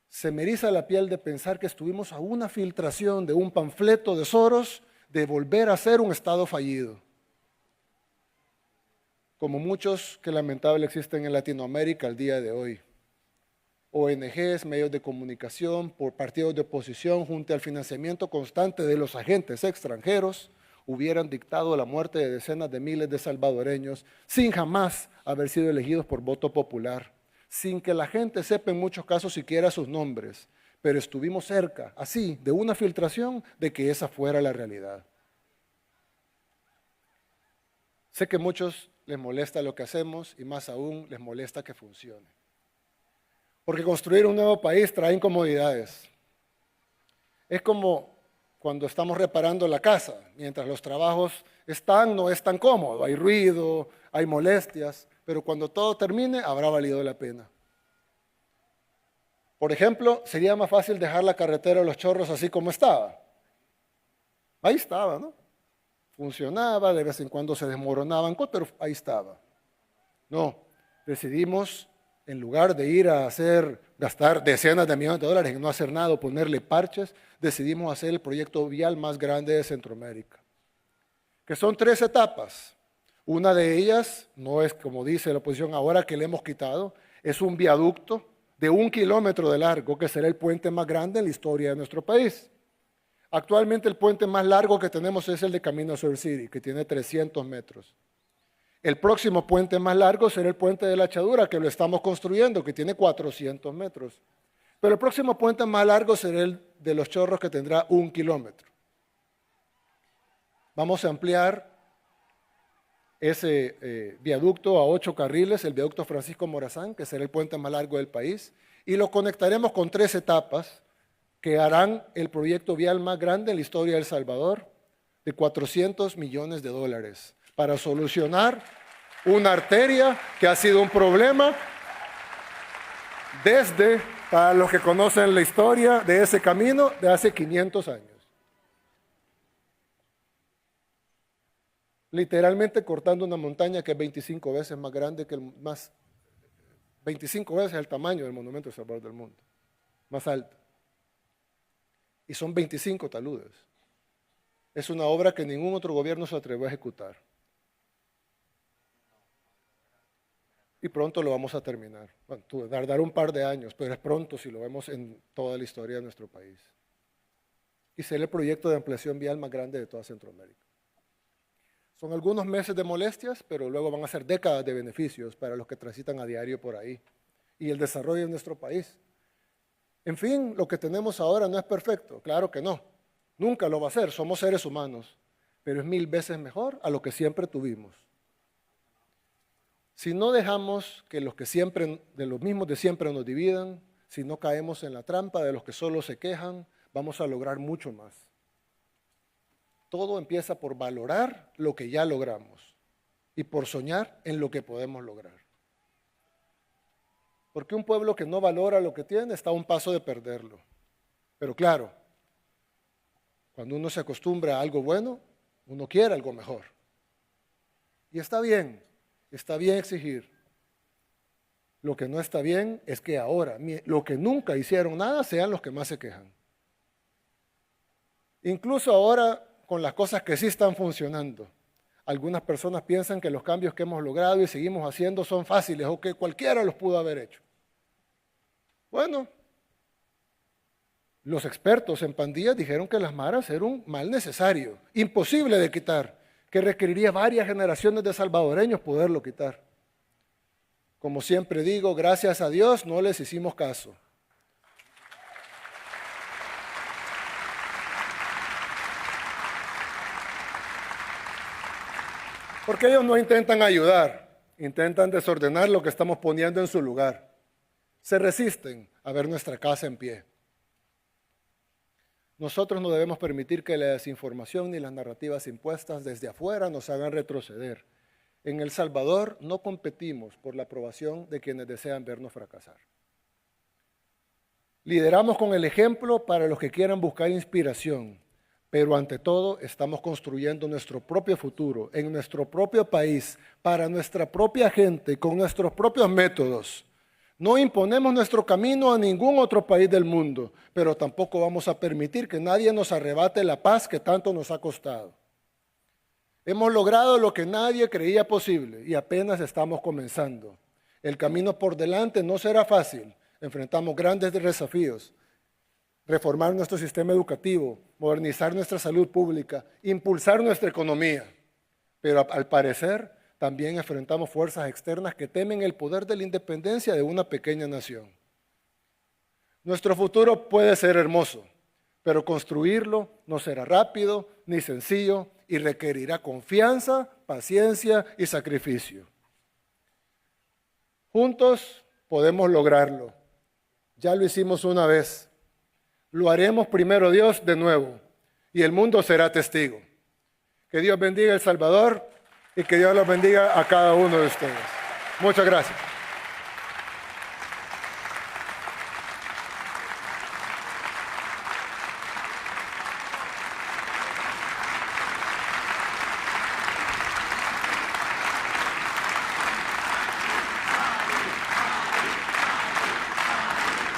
Se me eriza la piel de pensar que estuvimos a una filtración de un panfleto de Soros de volver a ser un Estado fallido. Como muchos que lamentable existen en Latinoamérica al día de hoy. ONGs, medios de comunicación, por partidos de oposición, junto al financiamiento constante de los agentes extranjeros, hubieran dictado la muerte de decenas de miles de salvadoreños sin jamás haber sido elegidos por voto popular, sin que la gente sepa en muchos casos siquiera sus nombres, pero estuvimos cerca, así, de una filtración de que esa fuera la realidad. Sé que a muchos les molesta lo que hacemos y más aún les molesta que funcione. Porque construir un nuevo país trae incomodidades. Es como cuando estamos reparando la casa, mientras los trabajos no es tan cómodo, hay ruido, hay molestias, pero cuando todo termine habrá valido la pena. Por ejemplo, sería más fácil dejar la carretera de Los Chorros así como estaba. Ahí estaba, ¿no? Funcionaba, de vez en cuando se desmoronaban, pero ahí estaba. No, decidimos, en lugar de ir a gastar decenas de millones de dólares en no hacer nada o ponerle parches, decidimos hacer el proyecto vial más grande de Centroamérica, que son 3 etapas. Una de ellas, no es como dice la oposición ahora que le hemos quitado, es un viaducto de 1 kilómetro de largo, que será el puente más grande en la historia de nuestro país. Actualmente el puente más largo que tenemos es el de Camino Sur City, que tiene 300 metros. El próximo puente más largo será el puente de la Echadura, que lo estamos construyendo, que tiene 400 metros. Pero el próximo puente más largo será el de Los Chorros, que tendrá 1 kilómetro. Vamos a ampliar ese viaducto a 8 carriles, el viaducto Francisco Morazán, que será el puente más largo del país, y lo conectaremos con 3 etapas que harán el proyecto vial más grande en la historia de El Salvador, de 400 millones de dólares, para solucionar una arteria que ha sido un problema desde, para los que conocen la historia de ese camino, de hace 500 años. Literalmente cortando una montaña que es 25 veces más grande que 25 veces el tamaño del monumento del Salvador del mundo, más alto. Y son 25 taludes. Es una obra que ningún otro gobierno se atrevió a ejecutar. Y pronto lo vamos a terminar. Bueno, tardará un par de años, pero es pronto si lo vemos en toda la historia de nuestro país. Y será el proyecto de ampliación vial más grande de toda Centroamérica. Son algunos meses de molestias, pero luego van a ser décadas de beneficios para los que transitan a diario por ahí. Y el desarrollo de nuestro país. En fin, lo que tenemos ahora no es perfecto, claro que no. Nunca lo va a ser, somos seres humanos. Pero es 1000 veces mejor a lo que siempre tuvimos. Si no dejamos que de los mismos de siempre nos dividan, si no caemos en la trampa de los que solo se quejan, vamos a lograr mucho más. Todo empieza por valorar lo que ya logramos y por soñar en lo que podemos lograr. Porque un pueblo que no valora lo que tiene está a un paso de perderlo. Pero claro, cuando uno se acostumbra a algo bueno, uno quiere algo mejor. Y está bien exigir. Lo que no está bien es que ahora, los que nunca hicieron nada, sean los que más se quejan. Incluso ahora, con las cosas que sí están funcionando, algunas personas piensan que los cambios que hemos logrado y seguimos haciendo son fáciles o que cualquiera los pudo haber hecho. Bueno, los expertos en pandillas dijeron que las maras eran un mal necesario, imposible de quitar, que requeriría varias generaciones de salvadoreños poderlo quitar. Como siempre digo, gracias a Dios no les hicimos caso. Porque ellos no intentan ayudar, intentan desordenar lo que estamos poniendo en su lugar. Se resisten a ver nuestra casa en pie. Nosotros no debemos permitir que la desinformación ni las narrativas impuestas desde afuera nos hagan retroceder. En El Salvador no competimos por la aprobación de quienes desean vernos fracasar. Lideramos con el ejemplo para los que quieran buscar inspiración, pero ante todo estamos construyendo nuestro propio futuro, en nuestro propio país, para nuestra propia gente, con nuestros propios métodos. No imponemos nuestro camino a ningún otro país del mundo, pero tampoco vamos a permitir que nadie nos arrebate la paz que tanto nos ha costado. Hemos logrado lo que nadie creía posible y apenas estamos comenzando. El camino por delante no será fácil, enfrentamos grandes desafíos. Reformar nuestro sistema educativo, modernizar nuestra salud pública, impulsar nuestra economía. Pero al parecer también enfrentamos fuerzas externas que temen el poder de la independencia de una pequeña nación. Nuestro futuro puede ser hermoso, pero construirlo no será rápido ni sencillo y requerirá confianza, paciencia y sacrificio. Juntos podemos lograrlo. Ya lo hicimos una vez. Lo haremos primero Dios de nuevo y el mundo será testigo. Que Dios bendiga a El Salvador y que Dios los bendiga a cada uno de ustedes. Muchas gracias.